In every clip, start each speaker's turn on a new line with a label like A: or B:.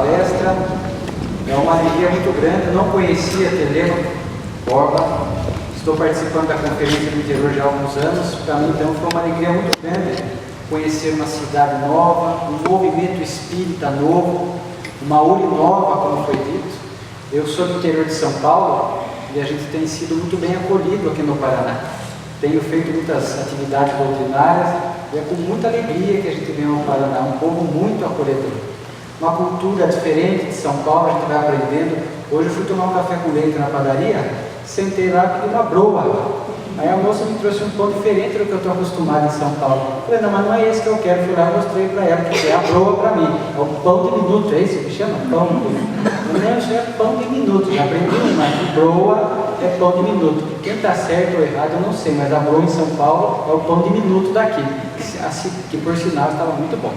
A: palestra. É uma alegria muito grande. Eu não conhecia Telêmaco Borba. Estou participando da conferência do interior já há alguns anos. Para mim, então, foi uma alegria muito grande conhecer uma cidade nova, um movimento espírita novo, uma URI nova, como foi dito. Eu sou do interior de São Paulo e a gente tem sido muito bem acolhido aqui no Paraná. Tenho feito muitas atividades doutrinárias e é com muita alegria que a gente vem ao Paraná, um povo muito acolhedor. Uma cultura diferente de São Paulo, a gente vai aprendendo. Hoje eu fui tomar um café com leite na padaria, sentei lá e pedi uma broa. Aí a moça me trouxe um pão diferente do que eu estou acostumado em São Paulo. Eu falei, não, mas não é esse que eu quero. Fui lá e mostrei para ela, que é a broa para mim. É o pão de minuto, é isso que chama? Pão de minuto. Não, isso é pão de minuto. Já aprendi, mas broa é pão de minuto. Quem está certo ou errado eu não sei, mas a broa em São Paulo é o pão de minuto daqui, que por sinal estava muito bom.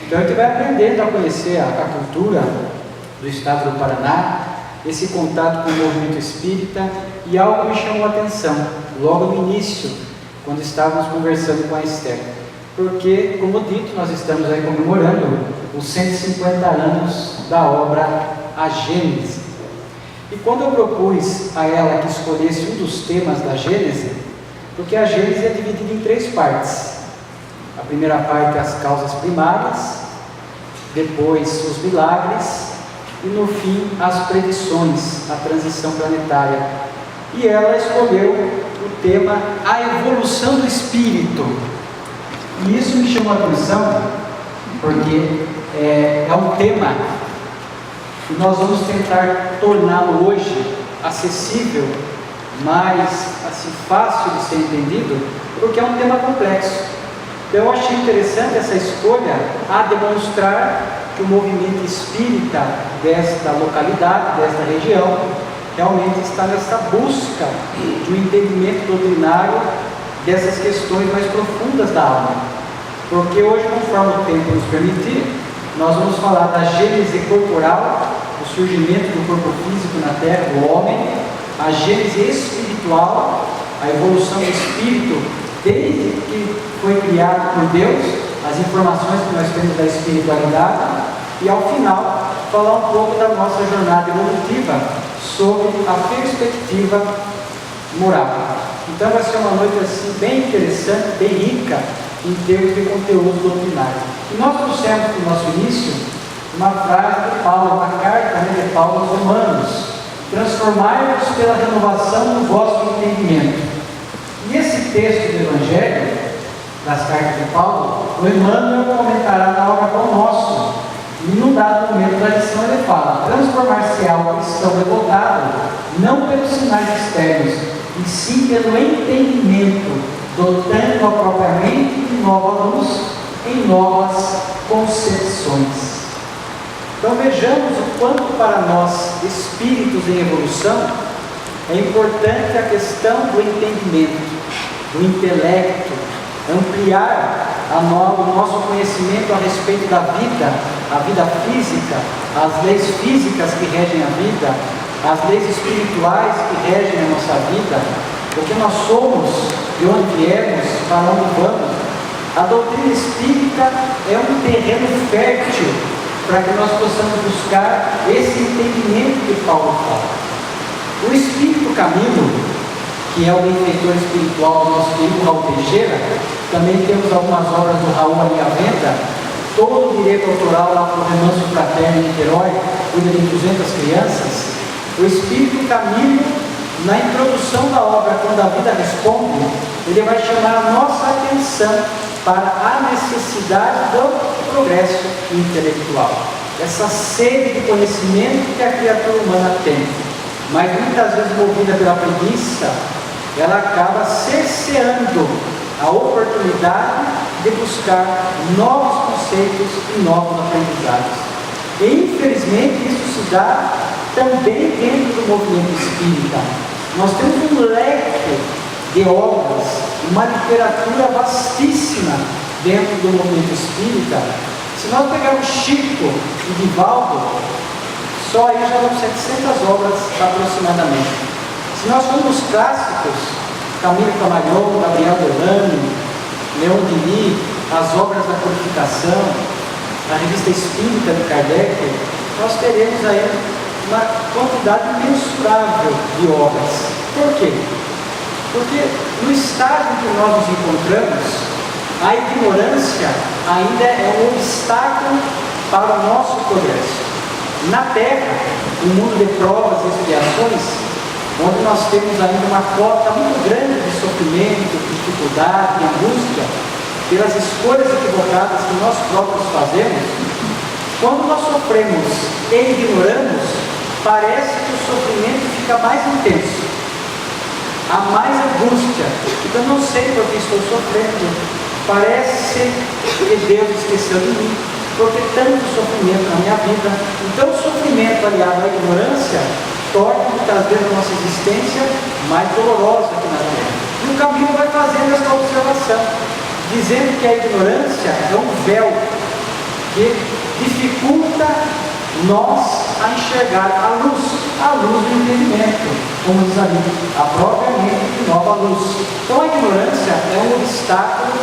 A: Então a gente vai aprendendo a conhecer a cultura do estado do Paraná, esse contato com o movimento espírita, e algo me chamou a atenção, logo no início, quando estávamos conversando com a Esther. Porque, como dito, nós estamos aí comemorando os 150 anos da obra A Gênese. E quando eu propus a ela que escolhesse um dos temas da Gênese, porque a Gênese é dividida em 3 partes. A primeira parte é as causas primárias, depois os milagres e no fim as predições, a transição planetária. E ela escolheu o tema a evolução do espírito. E isso me chamou a atenção porque é um tema que nós vamos tentar torná-lo hoje acessível, mais assim, fácil de ser entendido, porque é um tema complexo. Então eu achei interessante essa escolha a demonstrar que o movimento espírita desta localidade, desta região, realmente está nessa busca de um entendimento doutrinário dessas questões mais profundas da alma. Porque hoje, conforme o tempo nos permitir, nós vamos falar da gênese corporal, o surgimento do corpo físico na Terra, do homem, a gênese espiritual, a evolução do espírito desde que foi criado por Deus, as informações que nós temos da espiritualidade, e ao final falar um pouco da nossa jornada evolutiva sobre a perspectiva moral. Então vai ser uma noite assim bem interessante, bem rica em termos de conteúdo doutrinário. E nós trouxemos para o nosso início uma frase de Paulo, uma carta de Paulo aos Romanos: transformai-vos pela renovação do vosso entendimento. E esse texto do Evangelho, das cartas de Paulo, o Emmanuel comentará na obra Pão Nosso. E num dado momento da lição ele fala: transformar-se-á o cristão devotado, não pelos sinais externos, e sim pelo entendimento, dotando a própria mente de nova luz em novas concepções. Então vejamos o quanto para nós, espíritos em evolução, é importante a questão do entendimento, do intelecto, ampliar o nosso conhecimento a respeito da vida, a vida física, as leis físicas que regem a vida, as leis espirituais que regem a nossa vida, o que nós somos, de onde viemos, para onde vamos. A doutrina espírita é um terreno fértil para que nós possamos buscar esse entendimento que Paulo fala. O Espírito Camilo, que é o benfeitor espiritual do nosso querido Raul Teixeira, também temos algumas obras do Raul ali à venda, todo o direito autoral lá para o Remanso Fraterno em Niterói, cuida de 200 crianças. O Espírito Camilo, na introdução da obra, quando a vida responde, ele vai chamar a nossa atenção para a necessidade do progresso intelectual, essa sede de conhecimento que a criatura humana tem, mas muitas vezes movida pela preguiça, ela acaba cerceando a oportunidade de buscar novos conceitos e novos aprendizados. E infelizmente isso se dá também dentro do movimento espírita. Nós temos um leque de obras, uma literatura vastíssima dentro do movimento espírita. Se nós pegarmos Chico e Divaldo, só aí já vão 700 obras aproximadamente. Se nós formos clássicos, Camilo Camargo, Gabriel Delano, Leon Denis, as obras da codificação, a revista espírita de Kardec, nós teremos aí uma quantidade imensurável de obras. Por quê? Porque no estágio em que nós nos encontramos, a ignorância ainda é um obstáculo para o nosso progresso. Na Terra, um mundo de provas e expiações, onde nós temos ainda uma cota muito grande de sofrimento, de dificuldade, de angústia, pelas escolhas equivocadas que nós próprios fazemos, quando nós sofremos e ignoramos, parece que o sofrimento fica mais intenso, há mais angústia. Então, eu não sei por que estou sofrendo, parece que Deus esqueceu de mim, porque tanto sofrimento na minha vida. Então, o sofrimento aliado à ignorância torna muitas vezes a nossa existência mais dolorosa aqui na Terra. E o caminho vai fazendo essa observação, dizendo que a ignorância é um véu que dificulta nós a enxergar a luz do entendimento, como diz ali, a própria mente de nova luz. Então, a ignorância é um obstáculo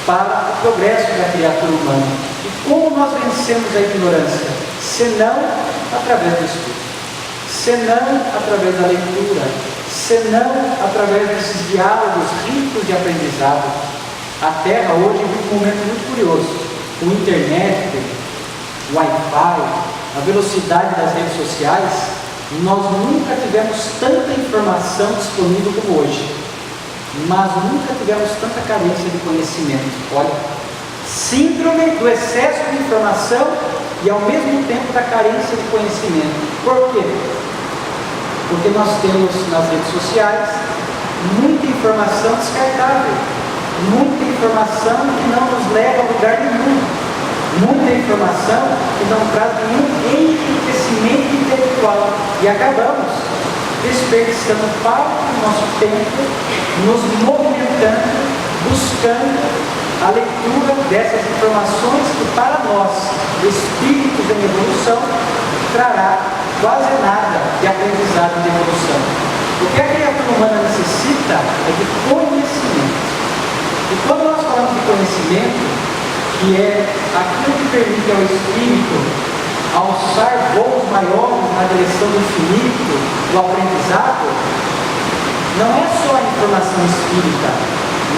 A: para o progresso da criatura humana. E como nós vencemos a ignorância? Senão através do estudo, senão através da leitura, senão através desses diálogos ricos de aprendizado. A Terra hoje vive um momento muito curioso. Com internet, Wi-Fi, a velocidade das redes sociais, nós nunca tivemos tanta informação disponível como hoje, mas nunca tivemos tanta carência de conhecimento. Olha, síndrome do excesso de informação e ao mesmo tempo da carência de conhecimento. Por quê? Porque nós temos nas redes sociais muita informação descartável, muita informação que não nos leva a lugar nenhum, muita informação que não traz nenhum enriquecimento intelectual, e acabamos desperdiçando parte do nosso tempo nos movimentando, buscando a leitura dessas informações que para nós, espíritos em evolução, trará quase nada de aprendizado de evolução. O que a criatura humana necessita é de conhecimento. E quando nós falamos de conhecimento, que é aquilo que permite ao espírito alçar voos maiores na direção do infinito, do aprendizado, não é só a informação espírita.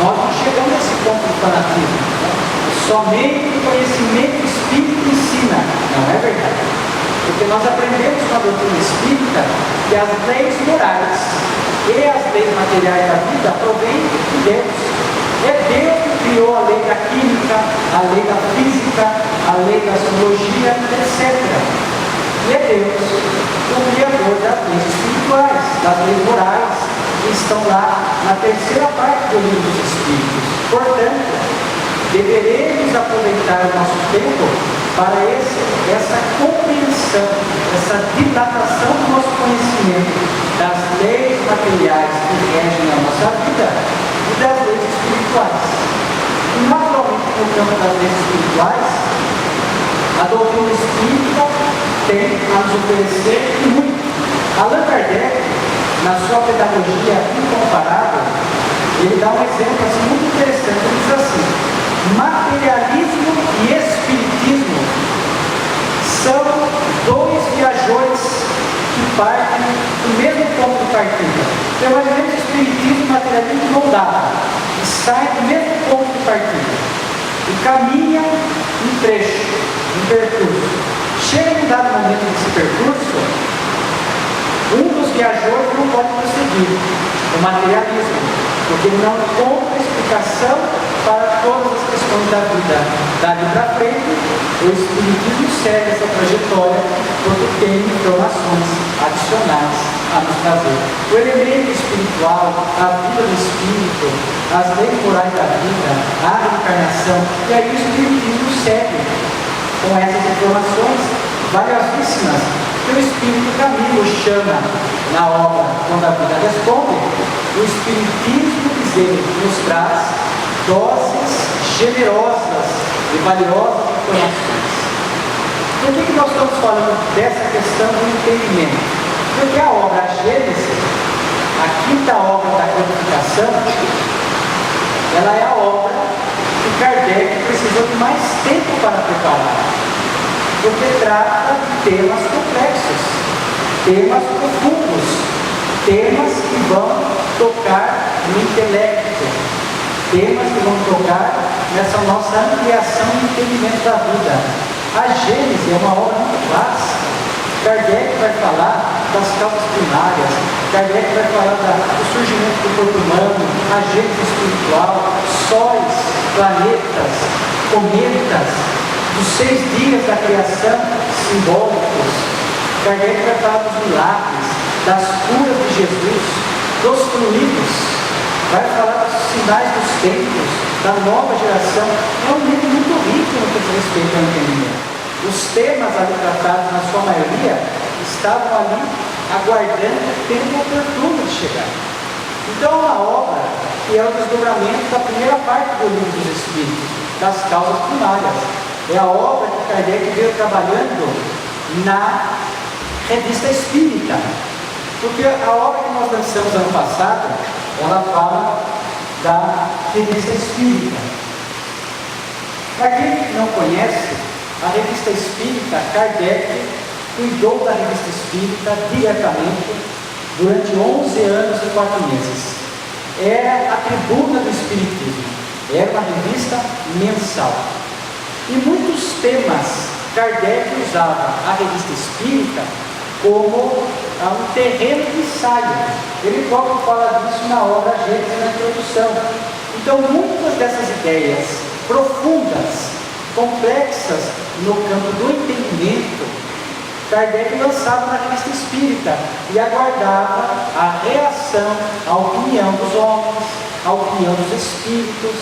A: Nós não chegamos a esse ponto de fanatismo. Somente o conhecimento espírita ensina. Não é verdade. Porque nós aprendemos na doutrina espírita que as leis morais e as leis materiais da vida provêm de Deus. É Deus que criou a lei da química, a lei da física, a lei da astrologia, etc. E é Deus o criador das leis espirituais, das leis morais, que estão lá na terceira parte do livro dos Espíritos. Portanto, deveremos aproveitar o nosso tempo para essa compreensão, essa dilatação do nosso conhecimento das leis materiais que regem a nossa vida e das leis espirituais. E, naturalmente, no campo das leis espirituais, a doutrina espírita tem a nos oferecer muito. Allan Kardec, na sua pedagogia incomparável, ele dá um exemplo assim, muito interessante. Ele diz assim: materialismo e espiritismo são dois viajores que partem do mesmo ponto de partida. Então, mais ou menos, espiritismo e materialismo não dá, e saem do mesmo ponto de partida e caminham um trecho, um percurso. Chega em um dado momento desse percurso, um dos viajores não pode prosseguir, o materialismo, porque ele não encontra explicação para todas as questões da vida. Dali para frente, o espiritismo segue essa trajetória porque tem informações adicionais a nos trazer. O elemento espiritual, a vida do espírito, as leis morais da vida, a reencarnação, e aí o espiritismo segue com essas informações valiosíssimas que o Espírito Camilo chama na obra Quando a Vida Responde. O Espiritismo, diz ele, nos traz doses generosas e valiosas informações. Por que nós estamos falando dessa questão do entendimento? Porque a obra Gênesis, a quinta obra da codificação, ela é a obra que Kardec precisou de mais tempo para preparar. porque trata de temas complexos, temas profundos, temas que vão tocar no intelecto, temas que vão tocar nessa nossa ampliação e entendimento da vida. A Gênese é uma obra muito vasta. Kardec vai falar das causas primárias, Kardec vai falar do surgimento do corpo humano, a gênese espiritual, sóis, planetas, cometas, dos 6 dias da criação simbólicos. Kardec vai falar dos milagres, das curas de Jesus, dos fluidos, vai falar dos sinais dos tempos, da nova geração. É um livro muito rico no que diz respeito ao entendimento. Os temas ali tratados, na sua maioria, estavam ali aguardando o tempo oportuno de chegar. Então, é uma obra que é o desdobramento da primeira parte do Livro dos Espíritos, das causas primárias. É a obra que Kardec veio trabalhando na Revista Espírita. Porque a obra que nós lançamos ano passado, ela fala da Revista Espírita. Para quem não conhece, a Revista Espírita, Kardec cuidou da Revista Espírita diretamente durante 11 anos e 4 meses. Era a tribuna do Espiritismo, era uma revista mensal. E muitos temas Kardec usava a Revista Espírita como um terreno de ensaio. Ele próprio fala disso na obra Gênese, na introdução. Então, muitas dessas ideias profundas, complexas no campo do entendimento, Kardec lançava na Revista Espírita e aguardava a reação, a opinião dos homens, a opinião dos espíritos.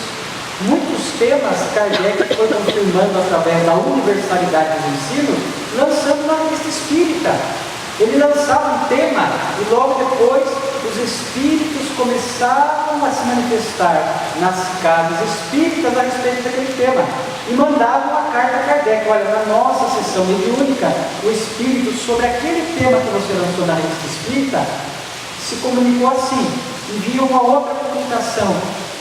A: Muitos temas Kardec foi confirmando através da universalidade dos ensinos, lançando na Revista Espírita. Ele lançava um tema e logo depois os espíritos começavam a se manifestar nas casas espíritas a respeito daquele tema e mandavam uma carta a Kardec: olha, na nossa sessão mediúnica, o espírito sobre aquele tema que você lançou na Revista Espírita se comunicou assim, envia uma outra comunicação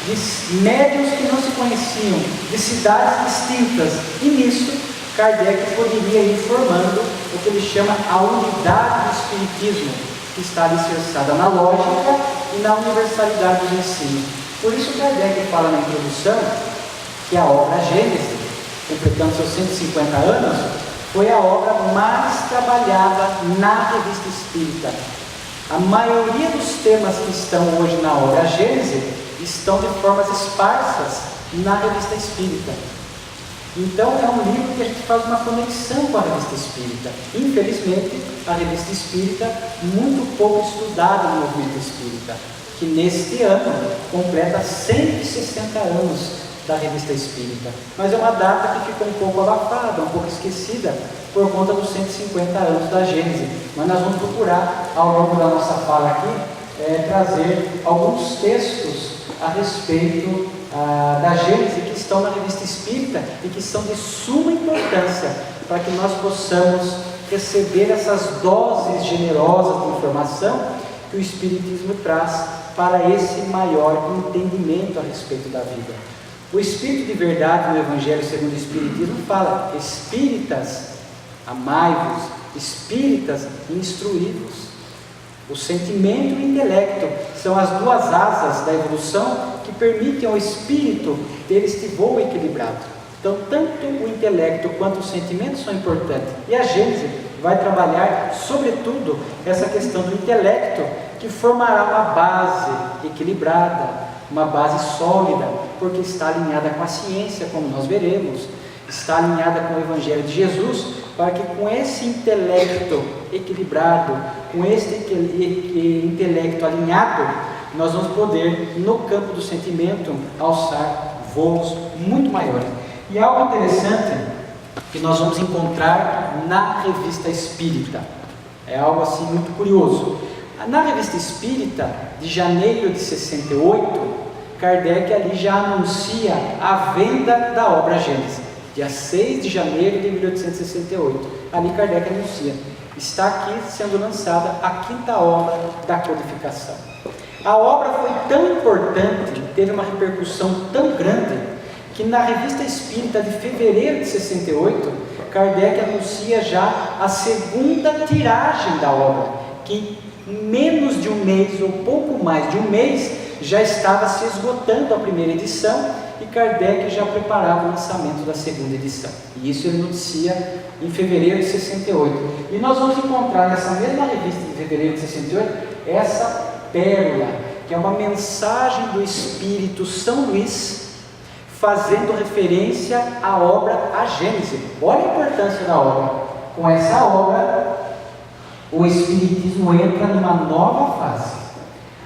A: de médiuns que não se conheciam, de cidades distintas, e nisso Kardec poderia ir formando o que ele chama a unidade do Espiritismo, que está alicerçada na lógica e na universalidade dos ensinos. Por isso Kardec fala na introdução que a obra Gênese, completando seus 150 anos, foi a obra mais trabalhada na Revista Espírita. A maioria dos temas que estão hoje na obra Gênese estão de formas esparsas na Revista Espírita. Então é um livro que a gente faz uma conexão com a Revista Espírita. Infelizmente, a Revista Espírita muito pouco estudada no movimento espírita, que neste ano completa 160 anos da Revista Espírita. Mas é uma data que ficou um pouco abafada, um pouco esquecida, por conta dos 150 anos da Gênese. Mas nós vamos procurar, ao longo da nossa fala aqui, trazer alguns textos a respeito da Gênese que estão na Revista Espírita e que são de suma importância para que nós possamos receber essas doses generosas de informação que o Espiritismo traz para esse maior entendimento a respeito da vida. O Espírito de verdade no Evangelho segundo o Espiritismo fala: espíritas, amai-vos, espíritas, instruí-vos. O sentimento e o intelecto são as duas asas da evolução que permitem ao espírito ter este voo equilibrado. Então, tanto o intelecto quanto o sentimento são importantes. E a Gênese vai trabalhar, sobretudo, essa questão do intelecto, que formará uma base equilibrada, uma base sólida, porque está alinhada com a ciência, como nós veremos, está alinhada com o Evangelho de Jesus, para que com esse intelecto equilibrado, com esse intelecto alinhado, nós vamos poder, no campo do sentimento, alçar voos muito maiores. E algo interessante que nós vamos encontrar na Revista Espírita, é algo assim muito curioso. Na Revista Espírita, de janeiro de 68, Kardec ali já anuncia a venda da obra Gênese. Dia 6 de janeiro de 1868, ali Kardec anuncia: está aqui sendo lançada a 5ª obra da codificação. A obra foi tão importante, teve uma repercussão tão grande, que na Revista Espírita de fevereiro de 68, Kardec anuncia já a segunda tiragem da obra, que em menos de um mês, ou pouco mais de um mês, já estava se esgotando a primeira edição, e Kardec já preparava o lançamento da segunda edição. E isso ele noticia em fevereiro de 68. E nós vamos encontrar nessa mesma revista de fevereiro de 68, essa pérola, que é uma mensagem do Espírito São Luís, fazendo referência à obra A Gênese. Olha a importância da obra. Com essa obra, o Espiritismo entra numa nova fase.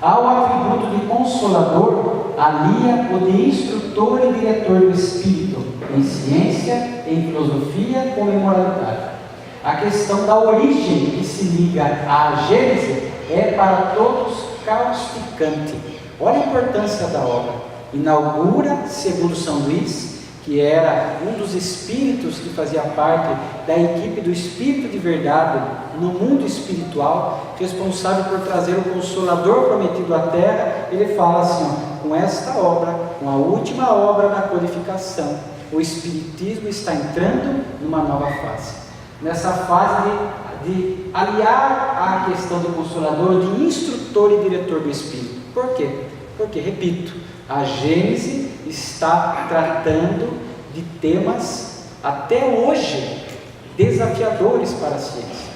A: Ao atributo de consolador, alia o de instrutor e diretor do Espírito, em ciência, em filosofia, como em moralidade. A questão da origem que se liga à Gênese é para todos causticante. Olha a importância da obra. Inaugura, segundo São Luís, que era um dos espíritos que fazia parte da equipe do Espírito de Verdade no mundo espiritual, responsável por trazer o Consolador prometido à Terra. Ele fala assim, com esta obra, com a última obra da codificação, o Espiritismo está entrando numa nova fase. Nessa fase de aliar a questão do Consolador, de instrutor e diretor do Espírito. Por quê? Porque, repito, a Gênese está tratando de temas até hoje desafiadores para a ciência.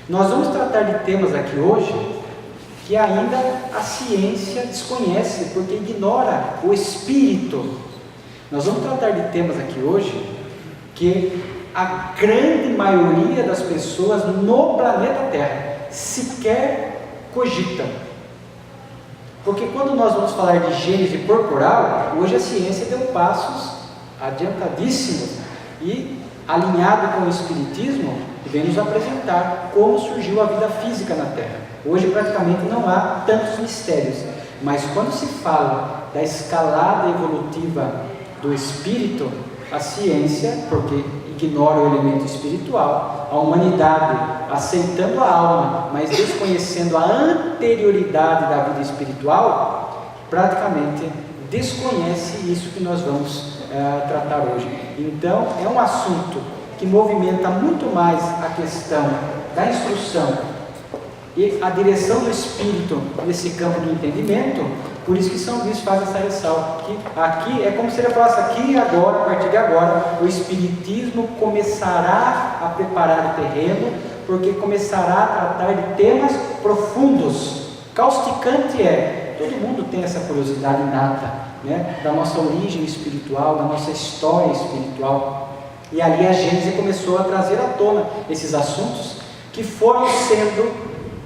A: Nós vamos tratar de temas aqui hoje que ainda a ciência desconhece, porque ignora o espírito. Nós vamos tratar de temas aqui hoje que a grande maioria das pessoas no planeta Terra sequer cogitam. Porque quando nós vamos falar de gênese corporal, hoje a ciência deu passos adiantadíssimos e, alinhado com o Espiritismo, vem nos apresentar como surgiu a vida física na Terra. Hoje praticamente não há tantos mistérios, mas quando se fala da escalada evolutiva do espírito, a ciência, porque ignora o elemento espiritual, a humanidade aceitando a alma, mas desconhecendo a anterioridade da vida espiritual, praticamente desconhece isso que nós vamos tratar hoje. Então, é um assunto que movimenta muito mais a questão da instrução e a direção do espírito nesse campo do entendimento. Por isso que São Luís faz essa ressalva, que aqui é como se ele falasse aqui e agora, a partir de agora, o Espiritismo começará a preparar o terreno, porque começará a tratar de temas profundos. Causticante todo mundo tem essa curiosidade inata, né, da nossa origem espiritual, da nossa história espiritual. E ali a Gênese começou a trazer à tona esses assuntos que foram sendo,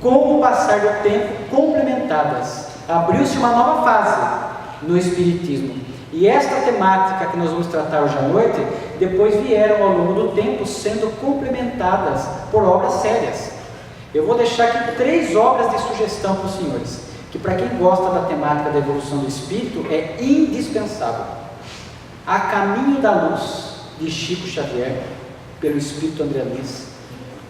A: com o passar do tempo, complementadas. Abriu-se uma nova fase no Espiritismo. E esta temática que nós vamos tratar hoje à noite, depois vieram ao longo do tempo sendo complementadas por obras sérias. Eu vou deixar aqui 3 obras de sugestão para os senhores, que para quem gosta da temática da evolução do Espírito é indispensável. A Caminho da Luz, de Chico Xavier, pelo Espírito André Luiz.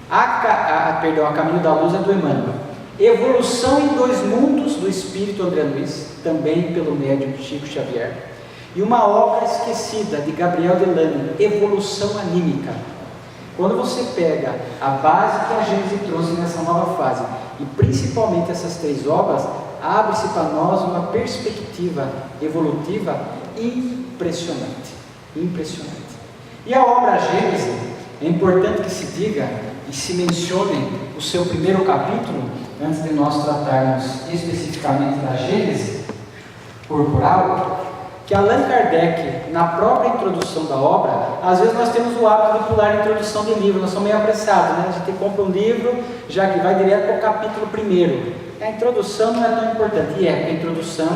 A: A Caminho da Luz é do Emmanuel. Evolução em 2 Mundos, do Espírito André Luiz, também pelo médium Chico Xavier. E uma obra esquecida, de Gabriel Delany, Evolução Anímica. Quando você pega a base que a Gênese trouxe nessa nova fase, e principalmente essas 3 obras, abre-se para nós uma perspectiva evolutiva impressionante. Impressionante. E a obra Gênese, é importante que se diga e se mencione o seu primeiro capítulo, antes de nós tratarmos especificamente da Gênese corporal, que Allan Kardec, na própria introdução da obra, às vezes nós temos o hábito de pular a introdução de livro, nós somos meio apressados, né? A gente compra um livro, já que vai direto para o capítulo 1. A introdução não é tão importante, porque a introdução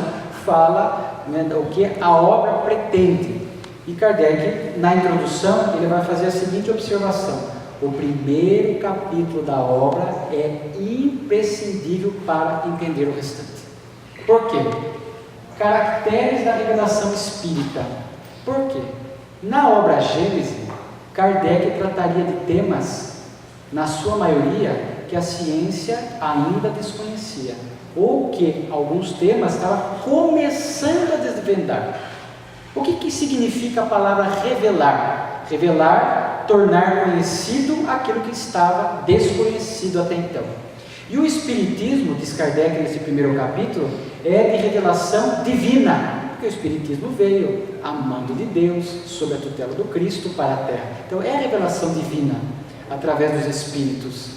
A: fala, né, o que a obra pretende. E Kardec, na introdução, ele vai fazer a seguinte observação: o primeiro capítulo da obra é imprescindível para entender o restante. Por quê? Caracteres da revelação espírita. Por quê? Na obra Gênese, Kardec trataria de temas, na sua maioria, que a ciência ainda desconhecia, ou que alguns temas estavam começando a desvendar. O que significa a palavra revelar? Revelar tornar conhecido aquilo que estava desconhecido até então. E o Espiritismo, diz Kardec nesse primeiro capítulo, é de revelação divina, porque o Espiritismo veio a mando de Deus, sob a tutela do Cristo, para a Terra. Então é a revelação divina, através dos Espíritos.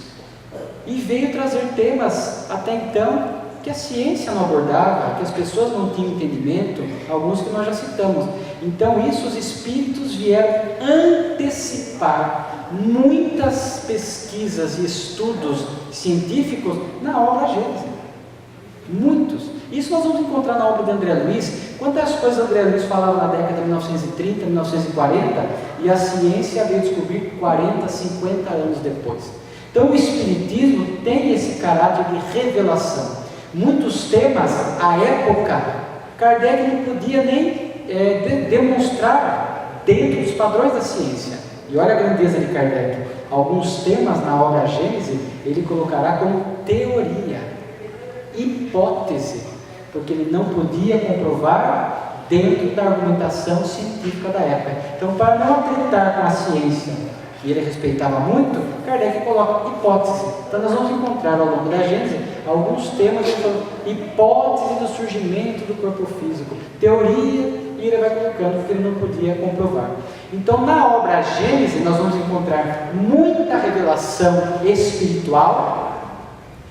A: E veio trazer temas, até então, que a ciência não abordava, que as pessoas não tinham entendimento, alguns que nós já citamos. Então isso os Espíritos vieram antecipar muitas pesquisas e estudos científicos na obra Gênesis. Muitos. Isso nós vamos encontrar na obra de André Luiz. Quantas coisas André Luiz falava na década de 1930, 1940, e a ciência veio descobrir 40, 50 anos depois. Então o Espiritismo tem esse caráter de revelação. Muitos temas, à época, Kardec não podia nem demonstrar dentro dos padrões da ciência. E olha a grandeza de Kardec. Alguns temas na obra Gênesis, ele colocará como teoria, hipótese, porque ele não podia comprovar dentro da argumentação científica da época. Então, para não atritar com a ciência, que ele respeitava muito, Kardec coloca hipótese. Então nós vamos encontrar ao longo da Gênesis alguns temas de hipótese do surgimento do corpo físico, teoria, e ele vai colocando porque ele não podia comprovar. Então na obra Gênesis nós vamos encontrar muita revelação espiritual,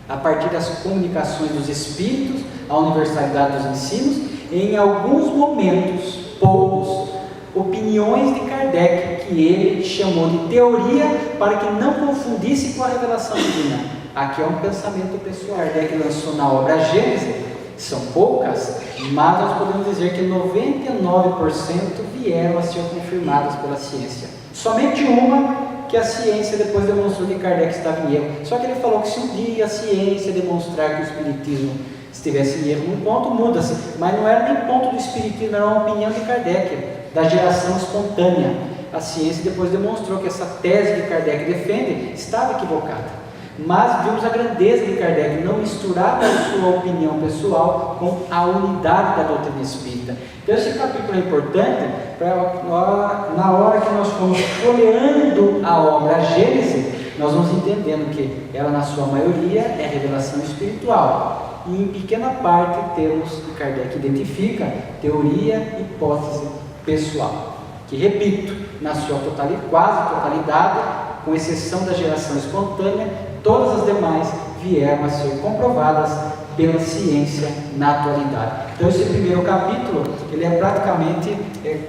A: a partir das comunicações dos Espíritos, a universalidade dos ensinos, em alguns momentos, poucos, opiniões de Kardec, que ele chamou de teoria, para que não confundisse com a revelação divina. Aqui é um pensamento pessoal. Kardec lançou na obra Gênesis, são poucas, mas nós podemos dizer que 99% vieram a ser confirmadas pela ciência. Somente uma que a ciência depois demonstrou que Kardec estava em erro. Só que ele falou que se um dia a ciência demonstrar que o Espiritismo estivesse em erro num ponto, muda-se. Mas não era nem ponto do Espiritismo, era uma opinião de Kardec, da geração espontânea. A ciência depois demonstrou que essa tese que Kardec defende estava equivocada. Mas vimos a grandeza de Kardec, não misturava a sua opinião pessoal com a unidade da doutrina espírita. Então esse capítulo é importante para na hora que nós formos folheando a obra Gênesis, nós vamos entendendo que ela na sua maioria é revelação espiritual. E em pequena parte temos, que Kardec identifica, teoria, hipótese pessoal. Que repito, na sua totalidade, quase totalidade, com exceção da geração espontânea, todas as demais vieram a ser comprovadas pela ciência na atualidade. Então esse primeiro capítulo, ele é praticamente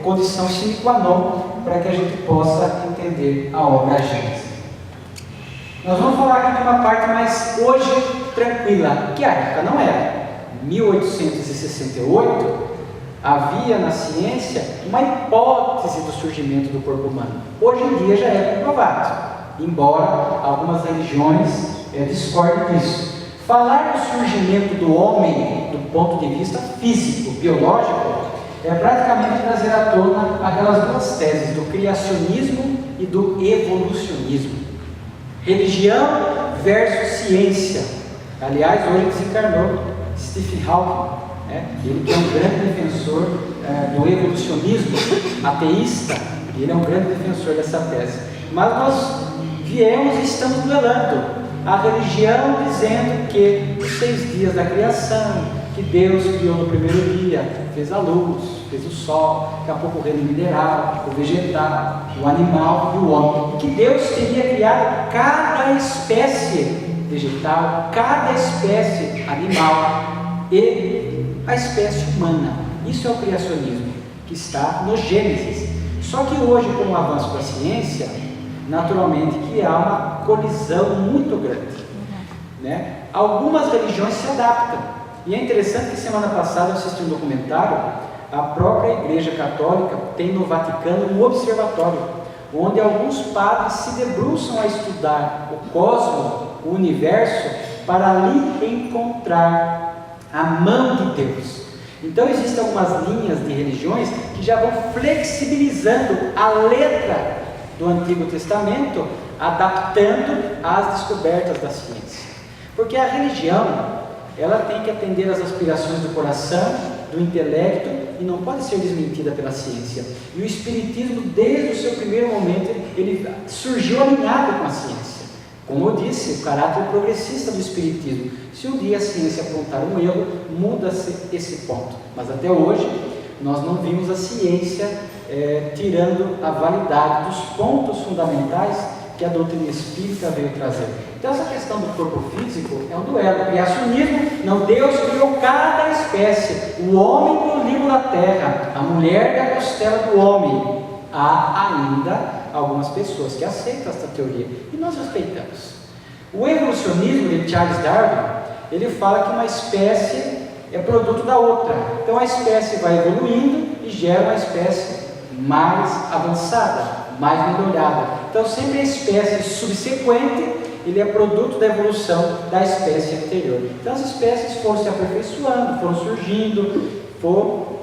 A: condição sine qua non para que a gente possa entender a obra Gênesis. Nós vamos falar aqui de uma parte mais hoje tranquila, que a época não era. Em 1868, havia na ciência uma hipótese do surgimento do corpo humano. Hoje em dia já é comprovado, embora algumas religiões discordem disso. Falar do surgimento do homem do ponto de vista físico, biológico, é praticamente trazer à tona aquelas duas teses, do criacionismo e do evolucionismo. Religião versus ciência. Aliás, hoje desencarnou Stephen Hawking, ele que é um grande defensor do evolucionismo ateísta, ele é um grande defensor dessa tese. Mas nós viemos e estamos duelando a religião dizendo que os 6 dias da criação, que Deus criou no primeiro dia, fez a luz, fez o sol, daqui a pouco o reino mineral, o vegetal, o animal e o homem, que Deus teria criado cada espécie vegetal, cada espécie animal e a espécie humana. Isso é o criacionismo, que está no Gênesis. Só que hoje, com o avanço da ciência, naturalmente que há uma colisão muito grande, Algumas religiões se adaptam, e é interessante que semana passada eu assisti um documentário. A própria Igreja Católica tem no Vaticano um observatório, onde alguns padres se debruçam a estudar o cosmos, o universo, para ali encontrar a mão de Deus. Então existem algumas linhas de religiões que já vão flexibilizando a letra do Antigo Testamento, adaptando às descobertas da ciência. Porque a religião, ela tem que atender às aspirações do coração, do intelecto e não pode ser desmentida pela ciência. E o Espiritismo, desde o seu primeiro momento, ele surgiu alinhado com a ciência. Como eu disse, o caráter progressista do Espiritismo. Se um dia a ciência apontar um erro, muda-se esse ponto. Mas até hoje, nós não vimos a ciência tirando a validade dos pontos fundamentais que a doutrina espírita veio trazer. Então essa questão do corpo físico é um duelo. Criacionismo, não, Deus criou cada espécie, o homem do livro da terra, a mulher da costela do homem. Há ainda algumas pessoas que aceitam essa teoria e nós respeitamos. O evolucionismo de Charles Darwin, ele fala que uma espécie é produto da outra. Então a espécie vai evoluindo e gera uma espécie mais avançada, mais melhorada. Então sempre a espécie subsequente, ele é produto da evolução da espécie anterior. Então as espécies foram se aperfeiçoando, foram surgindo,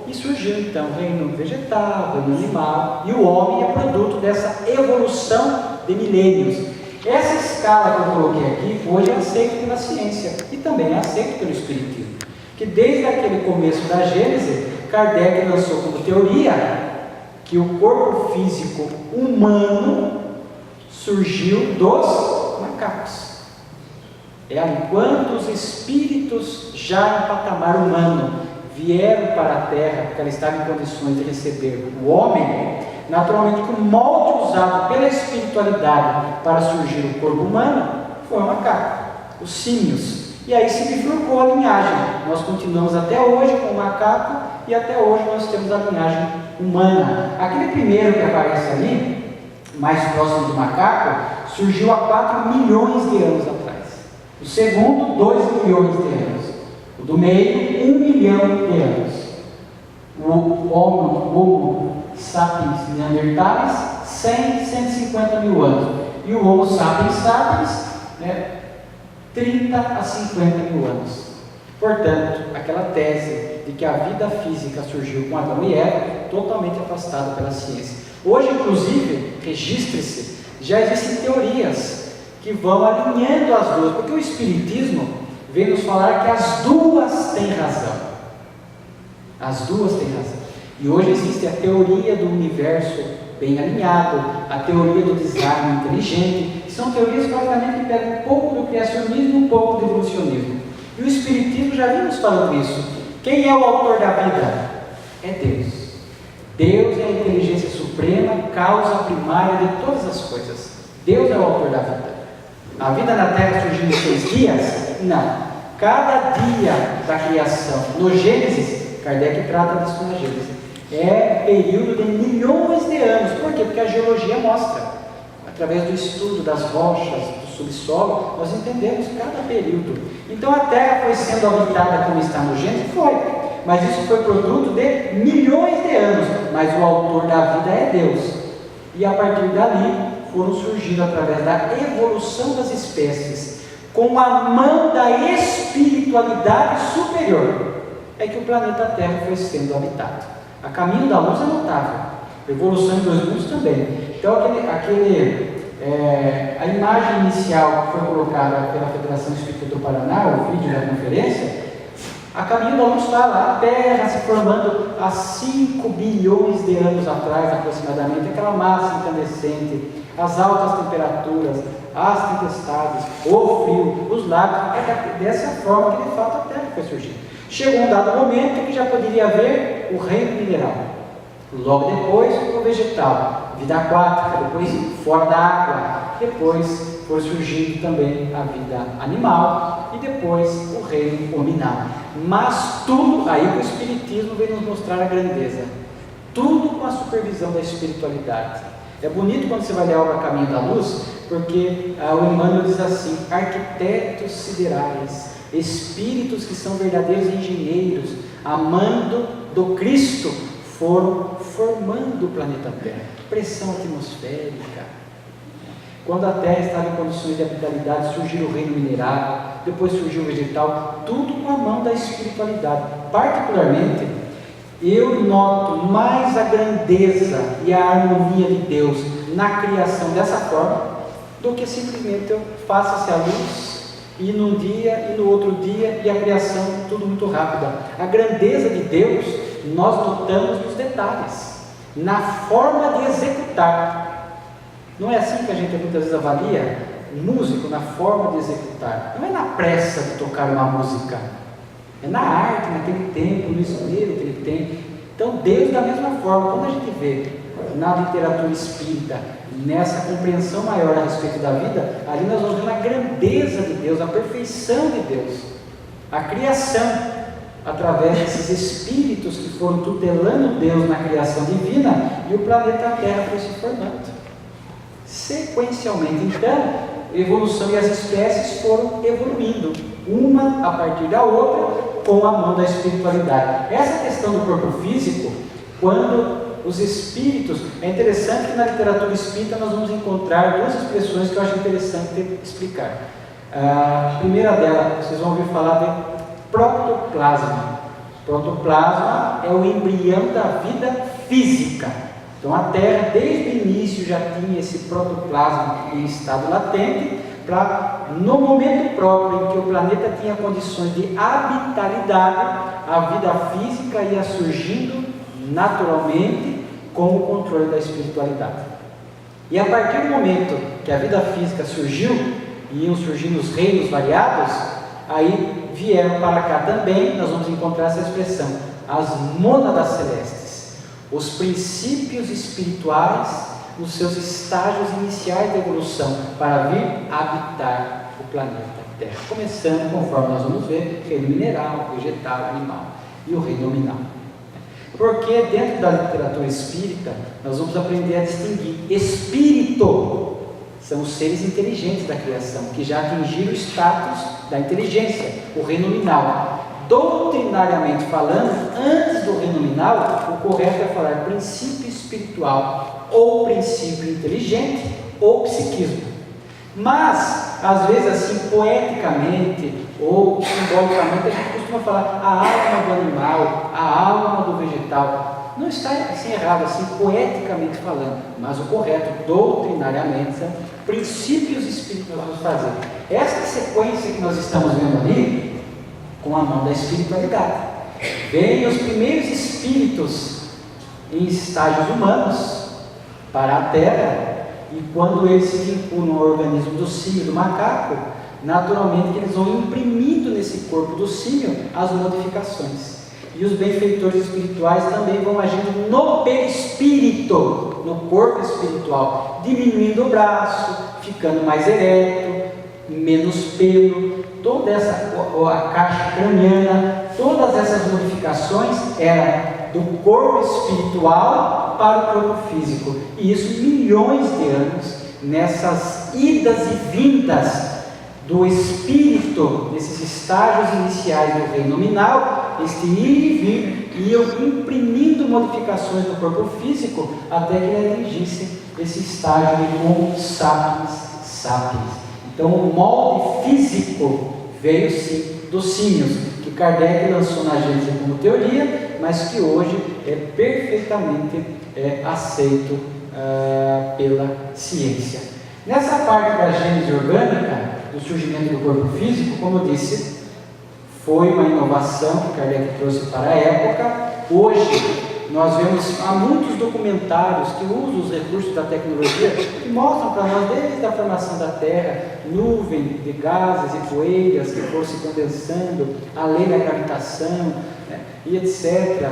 A: e surgiu então o reino vegetal, o reino animal, e o homem é produto dessa evolução de milênios. Essa escala que eu coloquei aqui, hoje é aceita pela ciência e também é aceita pelo Espiritismo. Que desde aquele começo da Gênese, Kardec lançou como teoria que o corpo físico humano surgiu dos macacos. Enquanto os espíritos já em patamar humano vieram para a Terra, porque ela estava em condições de receber o homem, naturalmente que o molde usado pela espiritualidade para surgir o corpo humano foi o macaco, os símios. E aí se bifurcou a linhagem. Nós continuamos até hoje com o macaco e até hoje nós temos a linhagem humana. Aquele primeiro que aparece ali, mais próximo do macaco, surgiu há 4 milhões de anos atrás. O segundo, 2 milhões de anos. O do meio, 1 milhão de anos. O Homo sapiens neanderthalis, 150 mil anos. E o Homo sapiens sapiens, 30 a 50 mil anos. Portanto, aquela tese de que a vida física surgiu com Adão e Eva, totalmente afastada pela ciência. Hoje, inclusive, registre-se, já existem teorias que vão alinhando as duas, porque o Espiritismo vem nos falar que as duas têm razão. As duas têm razão. E hoje existe a teoria do universo bem alinhado, a teoria do design inteligente, que são teorias praticamente que pegam um pouco do criacionismo e um pouco do evolucionismo. E o Espiritismo já vem nos falando isso. Quem é o autor da vida? É Deus. Deus é a inteligência suprema, causa primária de todas as coisas. Deus é o autor da vida. A vida na Terra surgiu em 6 dias? Não. Cada dia da criação, no Gênesis, Kardec trata disso na Gênesis, é período de milhões de anos. Por quê? Porque a geologia mostra, através do estudo das rochas, do subsolo, nós entendemos cada período. Então a Terra foi sendo habitada como está no Gênesis? Foi. Mas isso foi produto de milhões de anos. Mas o autor da vida é Deus. E a partir dali, foram surgindo através da evolução das espécies, com a mão da espiritualidade superior, é que o planeta Terra foi sendo habitado. A caminho da luz é notável, a evolução em 2 mundos também. Então a imagem inicial que foi colocada pela Federação Espírita do Paraná, o vídeo da conferência, a caminho da luz está lá, a Terra se formando há 5 bilhões de anos atrás aproximadamente, aquela massa incandescente, as altas temperaturas, as tempestades, o frio, os lagos, é dessa forma que de fato a Terra foi surgindo. Chegou um dado momento que já poderia haver o reino mineral, logo depois o vegetal, vida aquática, depois fora da água, depois foi surgindo também a vida animal e depois o reino hominal. Mas tudo, aí o Espiritismo vem nos mostrar a grandeza, tudo com a supervisão da espiritualidade. É bonito quando você vai ler a obra Caminho da Luz, porque o Emmanuel diz assim: arquitetos siderais, espíritos que são verdadeiros engenheiros, amando do Cristo, foram formando o planeta Terra. Pressão atmosférica. Quando a Terra estava em condições de habitabilidade, surgiu o reino mineral, depois surgiu o vegetal, tudo com a mão da espiritualidade. Particularmente, eu noto mais a grandeza e a harmonia de Deus na criação dessa forma, do que simplesmente eu faça-se a luz e num dia, e no outro dia, e a criação tudo muito rápida. A grandeza de Deus nós notamos nos detalhes, na forma de executar. Não é assim que a gente muitas vezes avalia um músico, na forma de executar. Não é na pressa de tocar uma música, é na arte, naquele tempo, no esmero que ele tem. Então Deus, da mesma forma, quando a gente vê na literatura espírita, nessa compreensão maior a respeito da vida, ali nós vamos ver a grandeza de Deus, a perfeição de Deus, a criação, através desses espíritos que foram tutelando Deus na criação divina, e o planeta Terra foi se formando sequencialmente. Então, a evolução e as espécies foram evoluindo, uma a partir da outra, com a mão da espiritualidade. Essa questão do corpo físico, quando os espíritos, é interessante que na literatura espírita nós vamos encontrar duas expressões que eu acho interessante explicar. A primeira delas, vocês vão ouvir falar de protoplasma. Protoplasma é o embrião da vida física. Então a Terra desde o início já tinha esse protoplasma em estado latente, para no momento próprio em que o planeta tinha condições de habitabilidade, a vida física ia surgindo naturalmente com o controle da espiritualidade. E a partir do momento que a vida física surgiu, e iam surgindo os reinos variados, aí vieram para cá também, nós vamos encontrar essa expressão, as mônadas celestes, os princípios espirituais nos seus estágios iniciais de evolução, para vir habitar o planeta Terra, começando, conforme nós vamos ver, reino mineral, vegetal, animal e o reino nominal. Porque dentro da literatura espírita nós vamos aprender a distinguir espírito, são os seres inteligentes da criação, que já atingiram o status da inteligência, o reino nominal. Doutrinariamente falando, antes do reino nominal, o correto é falar princípio espiritual, ou princípio inteligente, ou psiquismo. Mas, às vezes assim, poeticamente, ou simbolicamente, a gente costuma falar a alma do animal, a alma do vegetal. Não está assim errado, assim, poeticamente falando, mas o correto, doutrinariamente, são princípios espirituais que nós vamos fazer. Essa sequência que nós estamos vendo ali, com a mão da espiritualidade. Vêm os primeiros espíritos em estágios humanos para a Terra, e quando eles se vinculam ao organismo do símio, do macaco, naturalmente eles vão imprimindo nesse corpo do símio as modificações. E os benfeitores espirituais também vão agindo no perispírito, no corpo espiritual, diminuindo o braço, ficando mais ereto, menos pelo, toda essa a caixa craniana, todas essas modificações eram do corpo espiritual para o corpo físico, e isso milhões de anos, nessas idas e vindas do espírito, nesses estágios iniciais do reino nominal, este ir e vir, iam imprimindo modificações no corpo físico, até que ele atingisse esse estágio de Homo sapiens sapiens. Então o molde físico veio sim dos símios, que Kardec lançou na Gênese como teoria, mas que hoje é perfeitamente aceito pela ciência. Nessa parte da gênese orgânica, do surgimento do corpo físico, como eu disse, foi uma inovação que Kardec trouxe para a época. Hoje nós vemos há muitos documentários que usam os recursos da tecnologia, que mostram para nós desde a formação da Terra, nuvem de gases e poeiras que foram se condensando, a lei da gravitação, e etc.,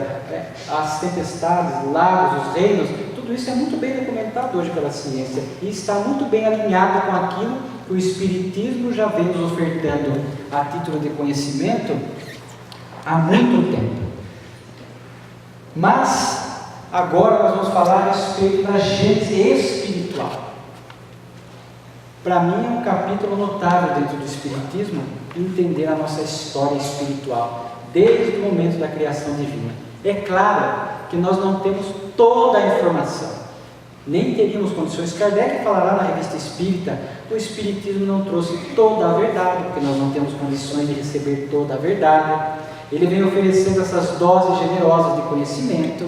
A: as tempestades, lagos, os reinos, tudo isso é muito bem documentado hoje pela ciência e está muito bem alinhado com aquilo que o Espiritismo já vem nos ofertando a título de conhecimento há muito tempo. Mas agora nós vamos falar a respeito da gênese espiritual. Para mim é um capítulo notável dentro do Espiritismo entender a nossa história espiritual desde o momento da criação divina. É claro que nós não temos toda a informação, nem teríamos condições. Kardec falará na Revista Espírita, o Espiritismo não trouxe toda a verdade, porque nós não temos condições de receber toda a verdade. Ele vem oferecendo essas doses generosas de conhecimento,